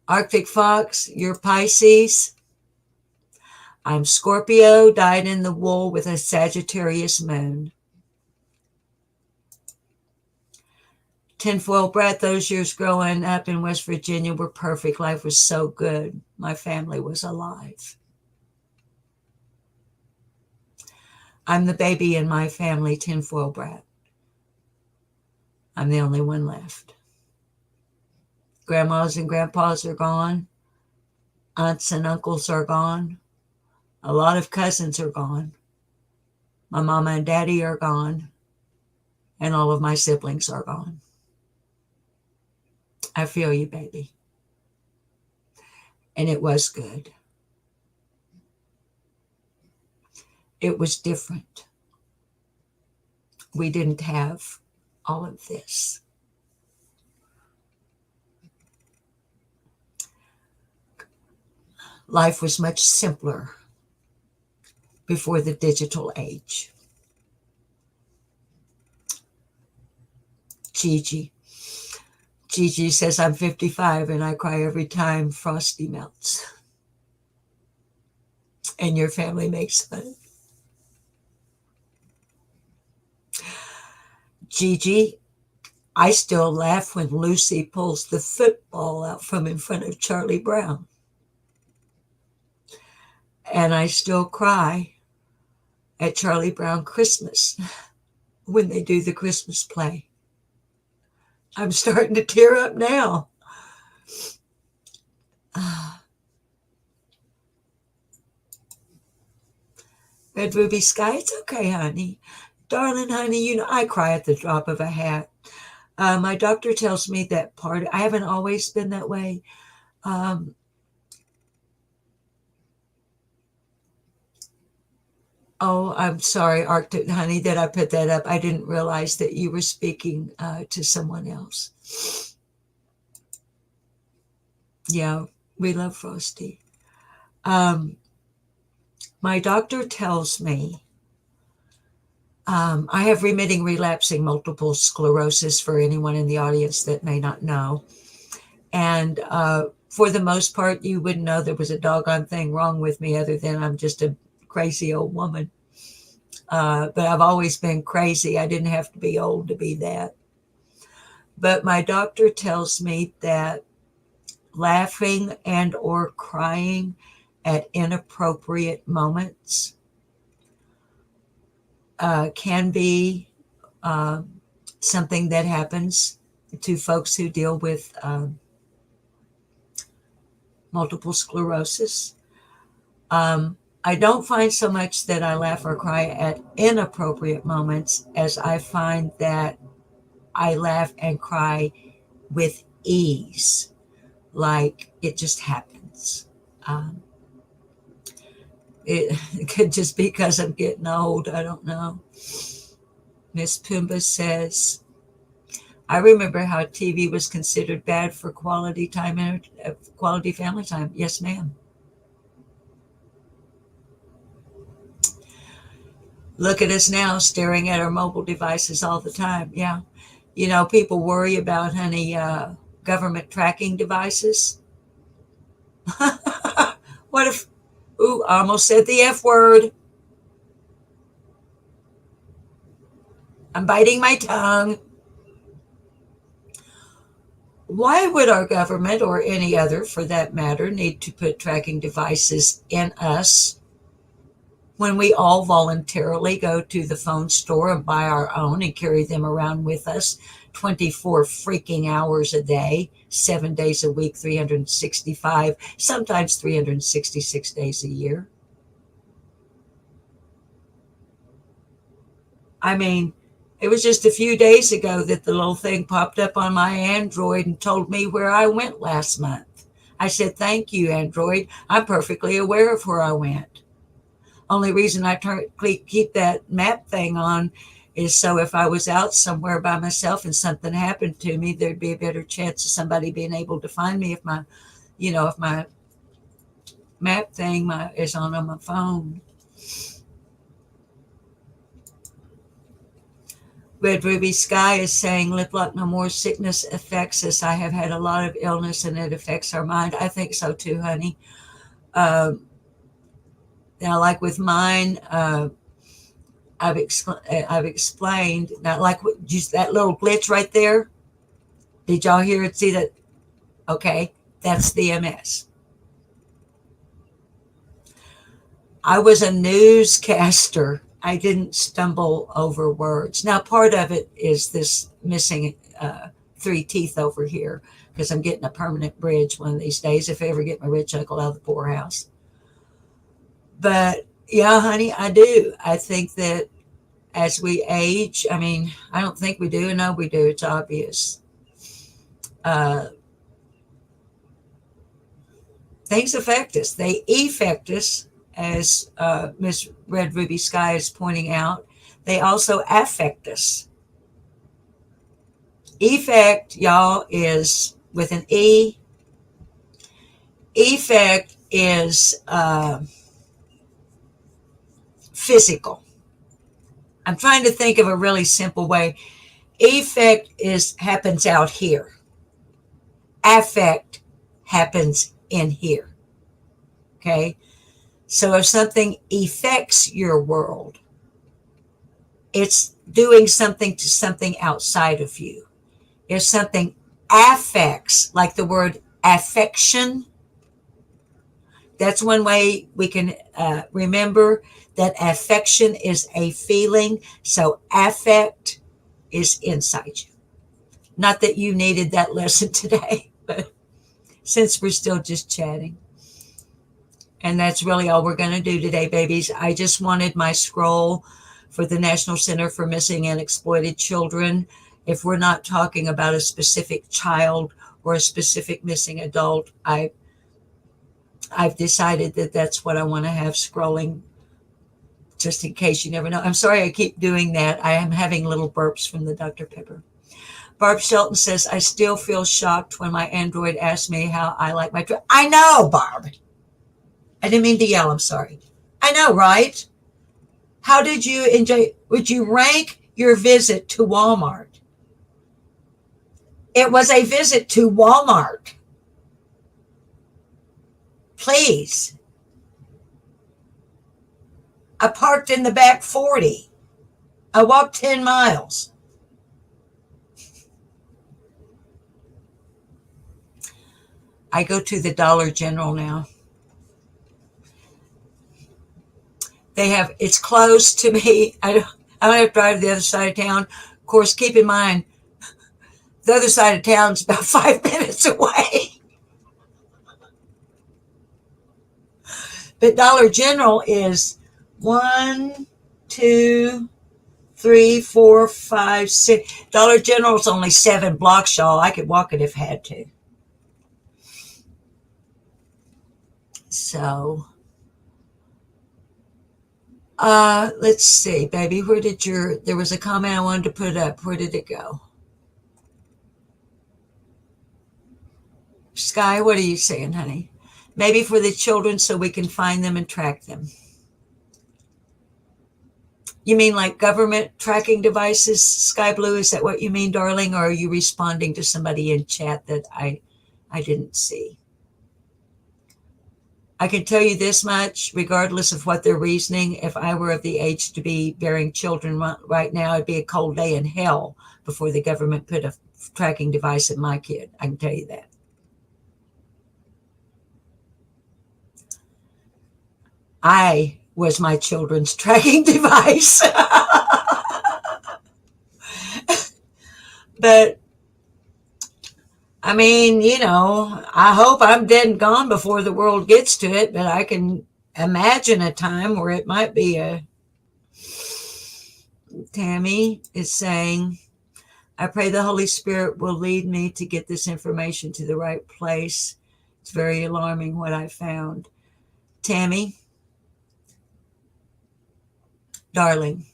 Arctic Fox, you're Pisces. I'm Scorpio, dyed in the wool with a Sagittarius moon. Tinfoil Brett, those years growing up in West Virginia were perfect. Life was so good. My family was alive. I'm the baby in my family, Tinfoil Brat. I'm the only one left. Grandmas and grandpas are gone. Aunts and uncles are gone. A lot of cousins are gone. My mama and daddy are gone. And all of my siblings are gone. I feel you, baby. And it was good. It was different. We didn't have all of this. Life was much simpler before the digital age. Gigi says, I'm 55 and I cry every time Frosty melts. And your family makes fun. Gigi, I still laugh when Lucy pulls the football out from in front of Charlie Brown. And I still cry at Charlie Brown Christmas when they do the Christmas play. I'm starting to tear up now. Red Ruby Sky, it's okay, honey. Darling, honey, you know I cry at the drop of a hat. My doctor tells me that I haven't always been that way. Oh, I'm sorry, Arctic honey, that I put that up. I didn't realize that you were speaking to someone else. Yeah, we love Frosty. My doctor tells me I have remitting relapsing multiple sclerosis, for anyone in the audience that may not know. And for the most part, you wouldn't know there was a doggone thing wrong with me other than I'm just a crazy old woman. But I've always been crazy. I didn't have to be old to be that. But my doctor tells me that laughing and or crying at inappropriate moments can be something that happens to folks who deal with multiple sclerosis. I don't find so much that I laugh or cry at inappropriate moments as I find that I laugh and cry with ease, like it just happens. It could just be because I'm getting old. I don't know. Miss Pumbaa says, I remember how TV was considered bad for quality time, quality family time. Yes, ma'am. Look at us now staring at our mobile devices all the time. Yeah. You know, people worry about, honey, government tracking devices. What if, I almost said the F word. I'm biting my tongue. Why would our government, or any other for that matter, need to put tracking devices in us when we all voluntarily go to the phone store and buy our own and carry them around with us 24 freaking hours a day, 7 days a week, 365, sometimes 366 days a year? I mean, it was just a few days ago that the little thing popped up on my Android and told me where I went last month. I said, thank you, Android. I'm perfectly aware of where I went. Only reason I keep that map thing on is so if I was out somewhere by myself and something happened to me, there'd be a better chance of somebody being able to find me if my map thing is on my phone. Red Ruby Sky is saying, lip lock no more, sickness affects us. I have had a lot of illness and it affects our mind. I think so too, honey. Now, like with mine, I've explained now, like just that little glitch right there. Did y'all hear it? See that? Okay, that's the MS. I was a newscaster. I didn't stumble over words. Now, part of it is this missing 3 teeth over here because I'm getting a permanent bridge one of these days if I ever get my rich uncle out of the poorhouse. But yeah, honey, I do. I think that as we age, I mean, I don't think we do. No, we do. It's obvious. Uh, Things affect us. They effect us, as Miss Red Ruby Sky is pointing out. They also affect us. Effect, y'all, is with an E. Effect is physical. I'm trying to think of a really simple way. Effect happens out here. Affect happens in here. Okay? So if something affects your world, it's doing something to something outside of you. If something affects, like the word affection, that's one way we can remember that affection is a feeling. So affect is inside you. Not that you needed that lesson today, but since we're still just chatting. And that's really all we're going to do today, babies. I just wanted my scroll for the National Center for Missing and Exploited Children. If we're not talking about a specific child or a specific missing adult, I've decided that that's what I want to have scrolling, just in case. You never know. I'm sorry I keep doing that. I am having little burps from the Dr. Pepper. Barb Shelton says, I still feel shocked when my android asks me how I like my trip. I know, Barb. I didn't mean to yell. I'm sorry. I know, right? How did you enjoy? Would you rank your visit to Walmart? It was a visit to Walmart. Please. I parked in the back 40. I walked 10 miles. I go to the Dollar General now. It's close to me. I don't have to drive to the other side of town. Of course, keep in mind, the other side of town is about 5 minutes away. But Dollar General is 1, 2, 3, 4, 5, 6. Dollar General is only 7 blocks, y'all. I could walk it if I had to. So, let's see, baby. There was a comment I wanted to put up. Where did it go? Sky, what are you saying, honey? Maybe for the children so we can find them and track them. You mean like government tracking devices, Sky Blue? Is that what you mean, darling? Or are you responding to somebody in chat that I didn't see? I can tell you this much, regardless of what their reasoning, if I were of the age to be bearing children right now, it'd be a cold day in hell before the government put a tracking device in my kid. I can tell you that. I was my children's tracking device. But I mean, I hope I'm dead and gone before the world gets to it, but I can imagine a time where it might be Tammy is saying, I pray the Holy Spirit will lead me to get this information to the right place. It's very alarming what I found. Tammy, darling,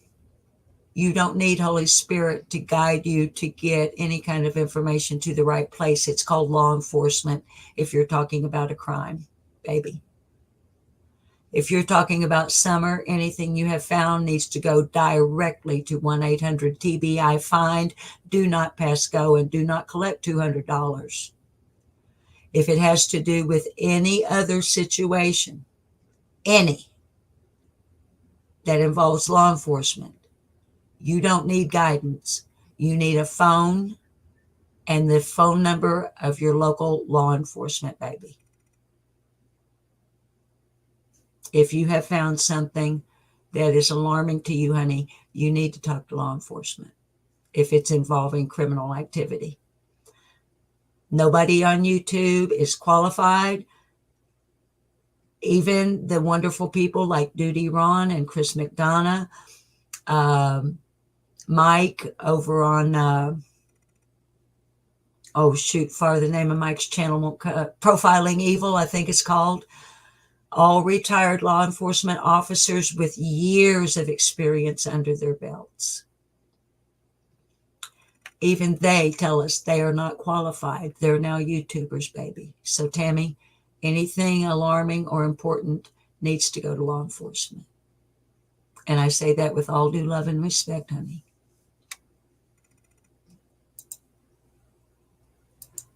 you don't need Holy Spirit to guide you to get any kind of information to the right place. It's called law enforcement if you're talking about a crime, baby. If you're talking about Summer, anything you have found needs to go directly to 1-800-TBI find. Do not pass go and do not collect $200. If it has to do with any other situation, any, that involves law enforcement, you don't need guidance. You need a phone and the phone number of your local law enforcement, baby. If you have found something that is alarming to you, honey, you need to talk to law enforcement if it's involving criminal activity. Nobody on YouTube is qualified. Even the wonderful people like Duty Ron and Chris McDonough, Mike over on, the name of Mike's channel, Profiling Evil, I think it's called. All retired law enforcement officers with years of experience under their belts. Even they tell us they are not qualified. They're now YouTubers, baby. So, Tammy, anything alarming or important needs to go to law enforcement. And I say that with all due love and respect, honey.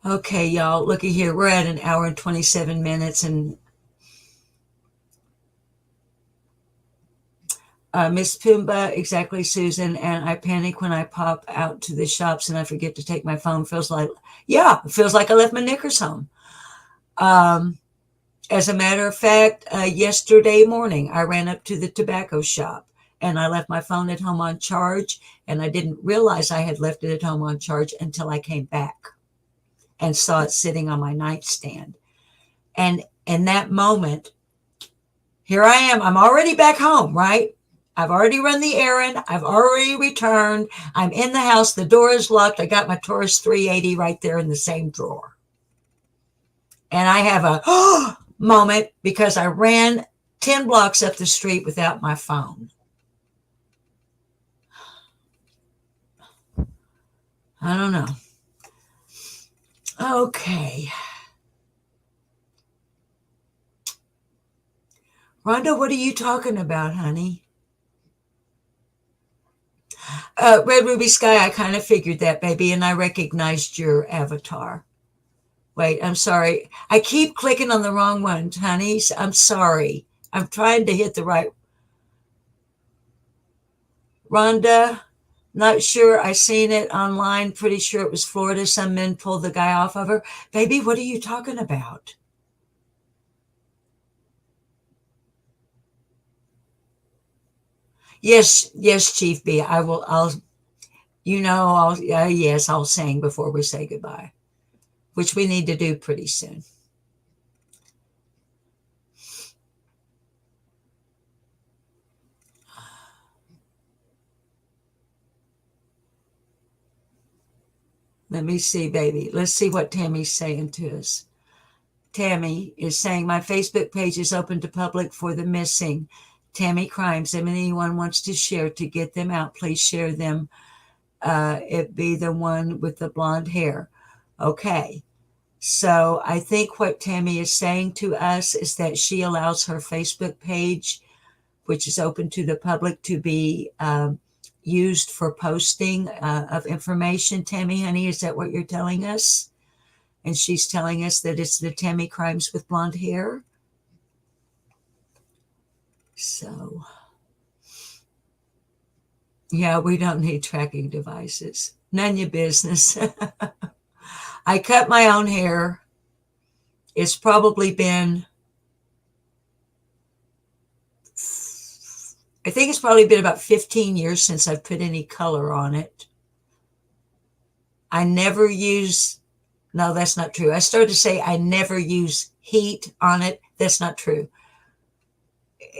Okay, y'all, looky here. We're at 1 hour and 27 minutes, and Miss Pumbaa, exactly, Susan, and I panic when I pop out to the shops and I forget to take my phone. It feels like I left my knickers home. As a matter of fact, yesterday morning, I ran up to the tobacco shop and I left my phone at home on charge, and I didn't realize I had left it at home on charge until I came back and saw it sitting on my nightstand. And in that moment, here I am. I'm already back home, right? I've already run the errand. I've already returned. I'm in the house. The door is locked. I got my Taurus 380 right there in the same drawer. And I have a moment because I ran 10 blocks up the street without my phone. I don't know. Okay. Rhonda, what are you talking about, honey? Red Ruby Sky, I kind of figured that, baby, and I recognized your avatar. Wait, I'm sorry. I keep clicking on the wrong one, honey. I'm sorry. I'm trying to hit the right. Rhonda, not sure. I seen it online. Pretty sure it was Florida. Some men pulled the guy off of her. Baby, what are you talking about? Yes, Chief B. I'll sing before we say goodbye, which we need to do pretty soon. Let me see, baby. Let's see what Tammy's saying to us. Tammy is saying, my Facebook page is open to public for the missing Tammy crimes. If anyone wants to share to get them out, please share them. It be the one with the blonde hair. Okay. So I think what Tammy is saying to us is that she allows her Facebook page, which is open to the public, to be used for posting of information. Tammy, honey, is that what you're telling us? And she's telling us that it's the Tammy crimes with blonde hair. So, yeah, we don't need tracking devices. None of your business. I cut my own hair. It's probably been, I think it's probably been about 15 years since I've put any color on it. I never use, no, that's not true. I started to say I never use heat on it. That's not true.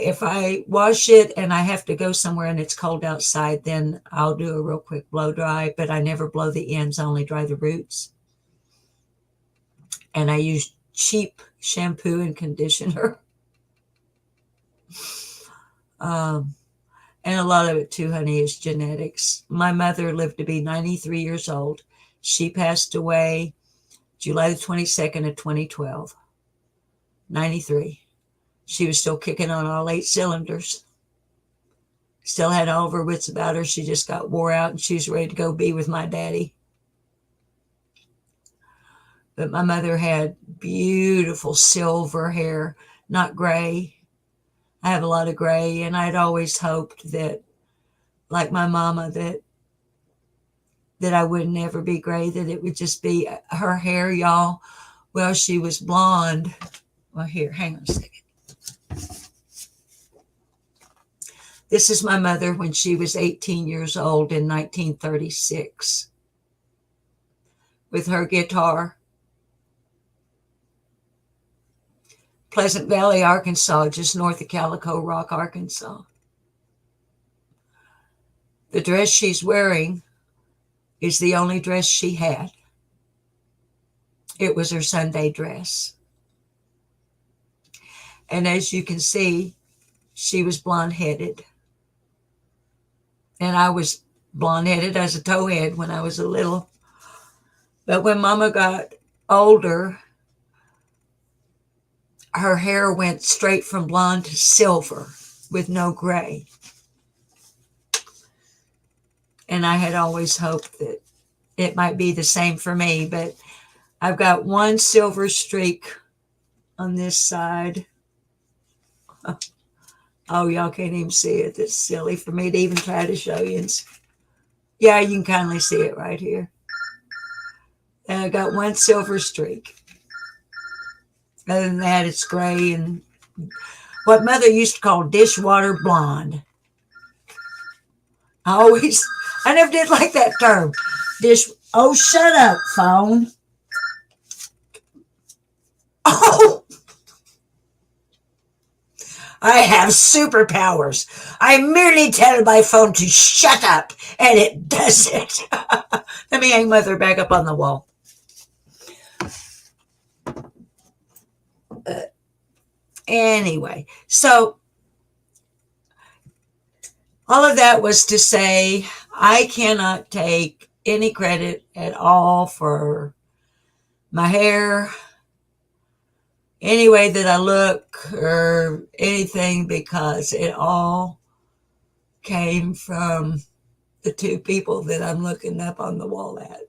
If I wash it and I have to go somewhere and it's cold outside, then I'll do a real quick blow dry, but I never blow the ends. I only dry the roots. And I use cheap shampoo and conditioner. And a lot of it too, honey, is genetics. My mother lived to be 93 years old. She passed away July the 22nd of 2012. 93. She was still kicking on all 8 cylinders. Still had all of her wits about her. She just got wore out and she was ready to go be with my daddy. But my mother had beautiful silver hair, not gray. I have a lot of gray, and I'd always hoped that, like my mama, that I would never be gray, that it would just be her hair, y'all. Well, she was blonde. Well, here, hang on a second. This is my mother when she was 18 years old in 1936 with her guitar. Pleasant Valley, Arkansas, just north of Calico Rock, Arkansas. The dress she's wearing is the only dress she had. It was her Sunday dress. And as you can see, she was blonde-headed. And I was blonde-headed as a towhead when I was a little. But when Mama got older, her hair went straight from blonde to silver with no gray. And I had always hoped that it might be the same for me, but I've got one silver streak on this side. Oh, y'all can't even see it. It's silly for me to even try to show you. Yeah, you can kindly see it right here. And I got one silver streak. Other than that, it's gray and what Mother used to call dishwater blonde. I never did like that term. Oh, shut up, phone. Oh, I have superpowers. I merely tell my phone to shut up, and it does it. Let me hang Mother back up on the wall. Anyway, so all of that was to say I cannot take any credit at all for my hair, any way that I look, or anything, because it all came from the two people that I'm looking up on the wall at.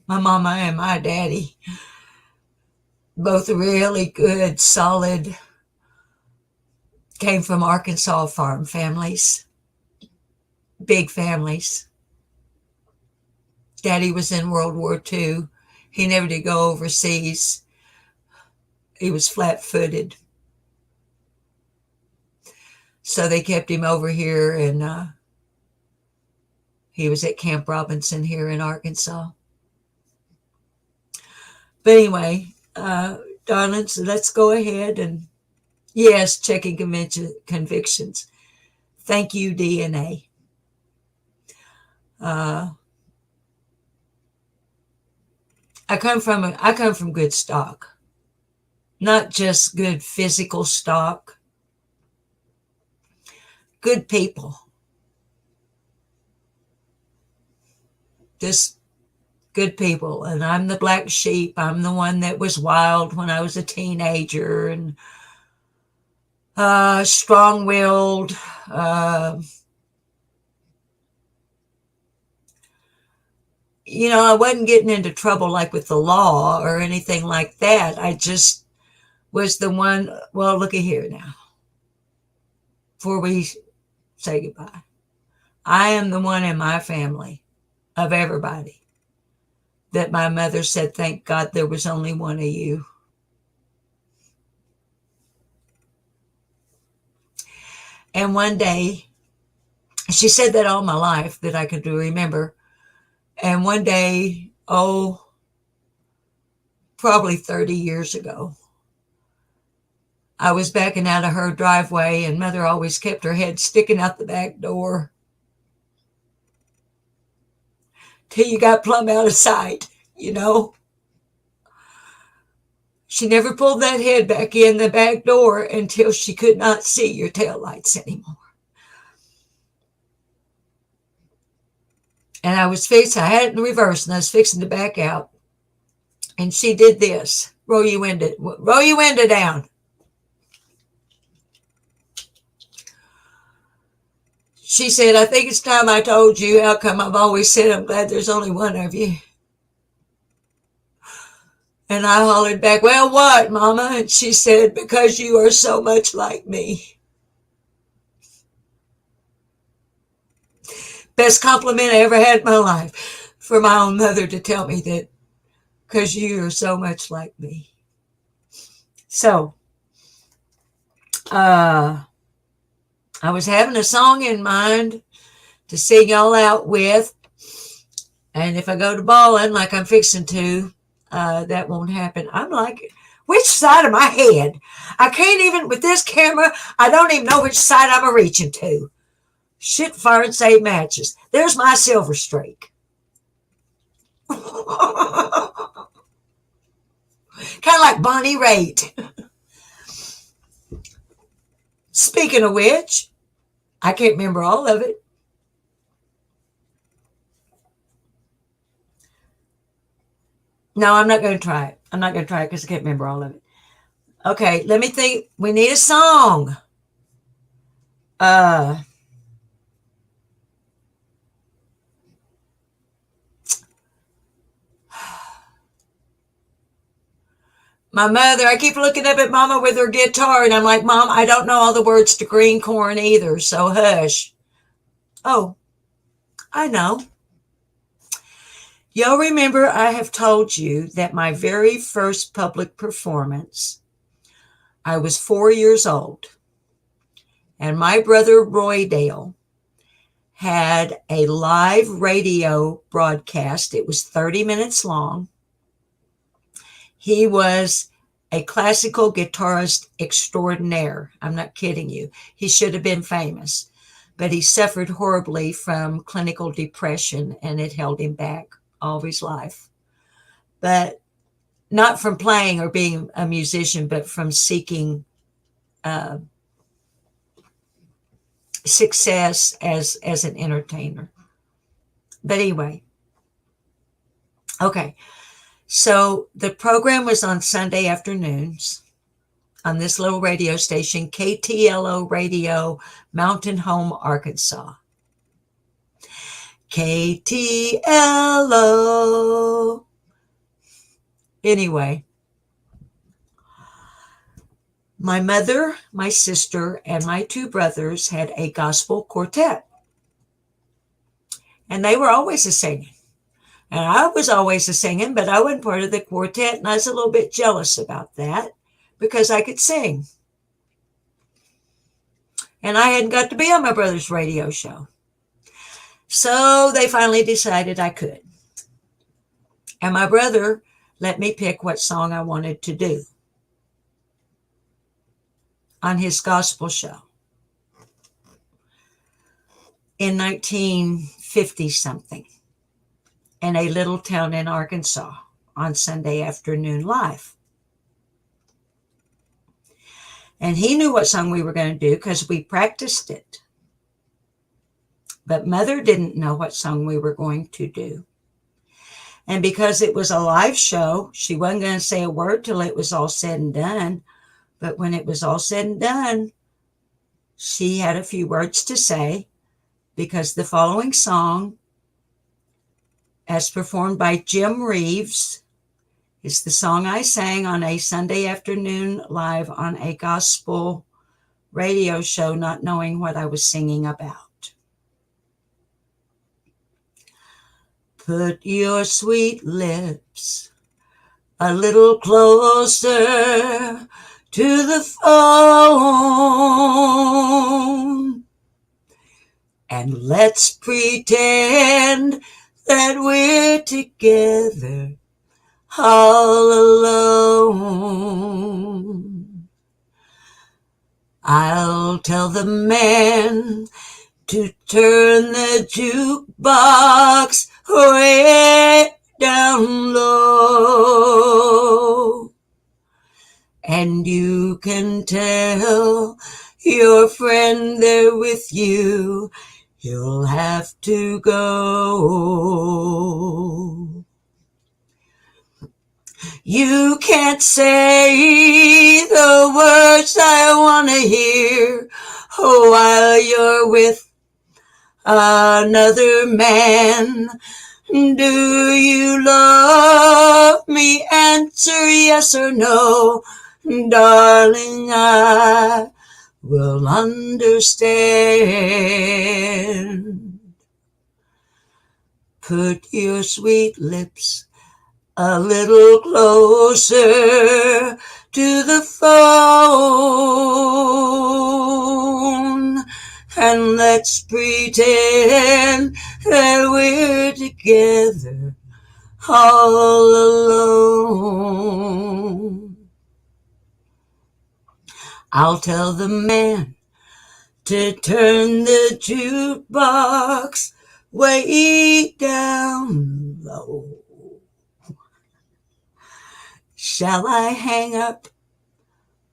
My mama and my daddy. Both really good, solid, came from Arkansas farm families, big families. Daddy was in World War II. He never did go overseas. He was flat-footed. So they kept him over here, and he was at Camp Robinson here in Arkansas. But anyway, darling, so let's go ahead and, yes, checking convictions. Thank you, DNA. I come from good stock, not just good physical stock. Good people. Just good people. And I'm the black sheep. I'm the one that was wild when I was a teenager and strong-willed. I wasn't getting into trouble like with the law or anything like that. I just was the one. Well, look at here now. Before we say goodbye, I am the one in my family, of everybody, that my mother said, thank God there was only one of you. And one day, she said that all my life that I could remember. And one day, probably 30 years ago, I was backing out of her driveway, and Mother always kept her head sticking out the back door till you got plumb out of sight, She never pulled that head back in the back door until she could not see your taillights anymore. And I had it in reverse, and I was fixing to back out. And she did this. Roll your window down. She said, I think it's time I told you how come I've always said I'm glad there's only one of you. And I hollered back, well, what, Mama? And she said, because you are so much like me. Best compliment I ever had in my life, for my own mother to tell me that, because you are so much like me. So, I was having a song in mind to sing y'all out with. And if I go to bawling like I'm fixing to, that won't happen. I'm like, which side of my head? I can't even, with this camera, I don't even know which side I'm reaching to. Shit, fire and save matches. There's my silver streak. Kind of like Bonnie Raitt. Speaking of which, I can't remember all of it. No, I'm not going to try it. I'm not going to try it because I can't remember all of it. Okay, let me think. We need a song. My mother, I keep looking up at Mama with her guitar, and I'm like, Mom, I don't know all the words to Green Corn either, so hush. Oh, I know. Y'all remember I have told you that my very first public performance, I was 4 years old, and my brother Roy Dale had a live radio broadcast. It was 30 minutes long. He was a classical guitarist extraordinaire. I'm not kidding you. He should have been famous, but he suffered horribly from clinical depression, and it held him back all his life. But not from playing or being a musician, but from seeking success as an entertainer. But anyway, okay. So the program was on Sunday afternoons on this little radio station, KTLO Radio, Mountain Home, Arkansas. KTLO. Anyway, my mother, my sister, and my two brothers had a gospel quartet. And they were always a singing. And I was always a singing, but I wasn't part of the quartet, and I was a little bit jealous about that because I could sing. And I hadn't got to be on my brother's radio show. So they finally decided I could. And my brother let me pick what song I wanted to do on his gospel show in 1950-something. In a little town in Arkansas on Sunday afternoon live. And he knew what song we were going to do because we practiced it. But Mother didn't know what song we were going to do. And because it was a live show, she wasn't going to say a word till it was all said and done. But when it was all said and done, she had a few words to say, because the following song, as performed by Jim Reeves, is the song I sang on a Sunday afternoon live on a gospel radio show, not knowing what I was singing about. Put your sweet lips a little closer to the phone, and let's pretend that we're together all alone. I'll tell the man to turn the jukebox way down low, and you can tell your friend there with you, you'll have to go. You can't say the words I want to hear while you're with another man. Do you love me? Answer yes or no. Darling, I will understand. Put your sweet lips a little closer to the phone, and let's pretend that we're together all alone. I'll tell the man to turn the jukebox way down low. Shall I hang up,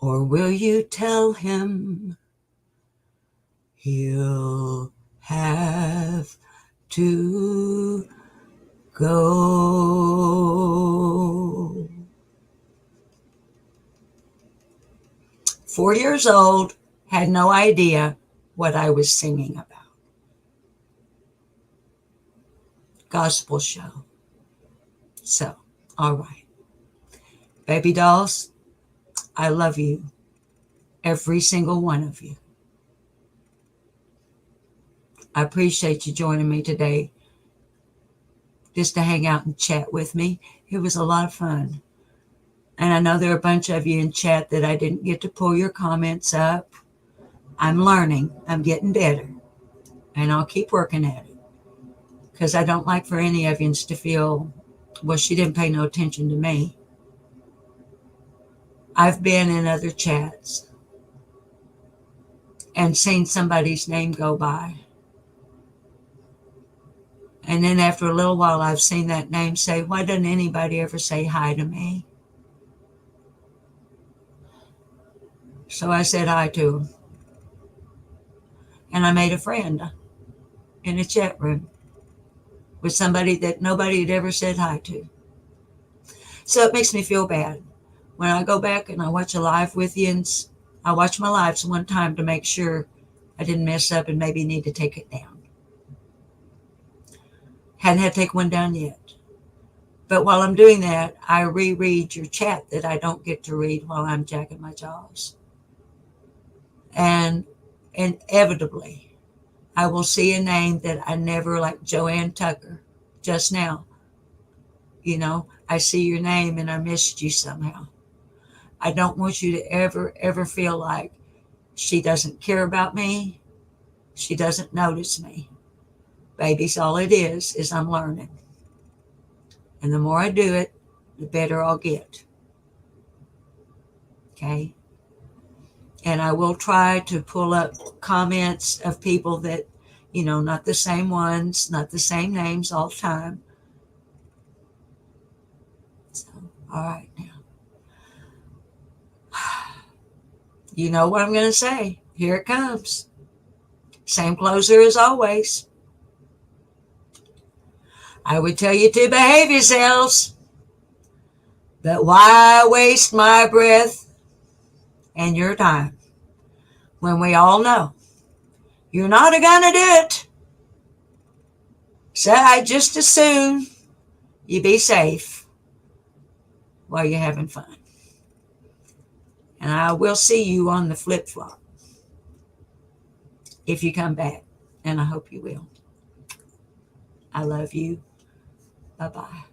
or will you tell him he'll have to go? 4 years old, had no idea what I was singing about. Gospel show. So, all right. Baby dolls, I love you. Every single one of you. I appreciate you joining me today just to hang out and chat with me. It was a lot of fun. And I know there are a bunch of you in chat that I didn't get to pull your comments up. I'm learning. I'm getting better. And I'll keep working at it. Because I don't like for any of you to feel, well, she didn't pay no attention to me. I've been in other chats and seen somebody's name go by. And then after a little while, I've seen that name say, why doesn't anybody ever say hi to me? So I said hi to him. And I made a friend in a chat room with somebody that nobody had ever said hi to. So it makes me feel bad. When I go back and I watch a live with you, and I watch my lives one time to make sure I didn't mess up and maybe need to take it down. Hadn't had to take one down yet. But while I'm doing that, I reread your chat that I don't get to read while I'm jacking my jaws. And inevitably, I will see a name that I never, like Joanne Tucker, just now. You know, I see your name and I missed you somehow. I don't want you to ever feel like she doesn't care about me. She doesn't notice me. Babies, all it is I'm learning. And the more I do it, the better I'll get. Okay? And I will try to pull up comments of people that, you know, not the same ones, not the same names all the time. So, all right now. You know what I'm going to say. Here it comes. Same closer as always. I would tell you to behave yourselves, but why waste my breath and your time when we all know you're not going to do it? So I just assume you be safe while you're having fun. And I will see you on the flip-flop if you come back, and I hope you will. I love you. Bye-bye.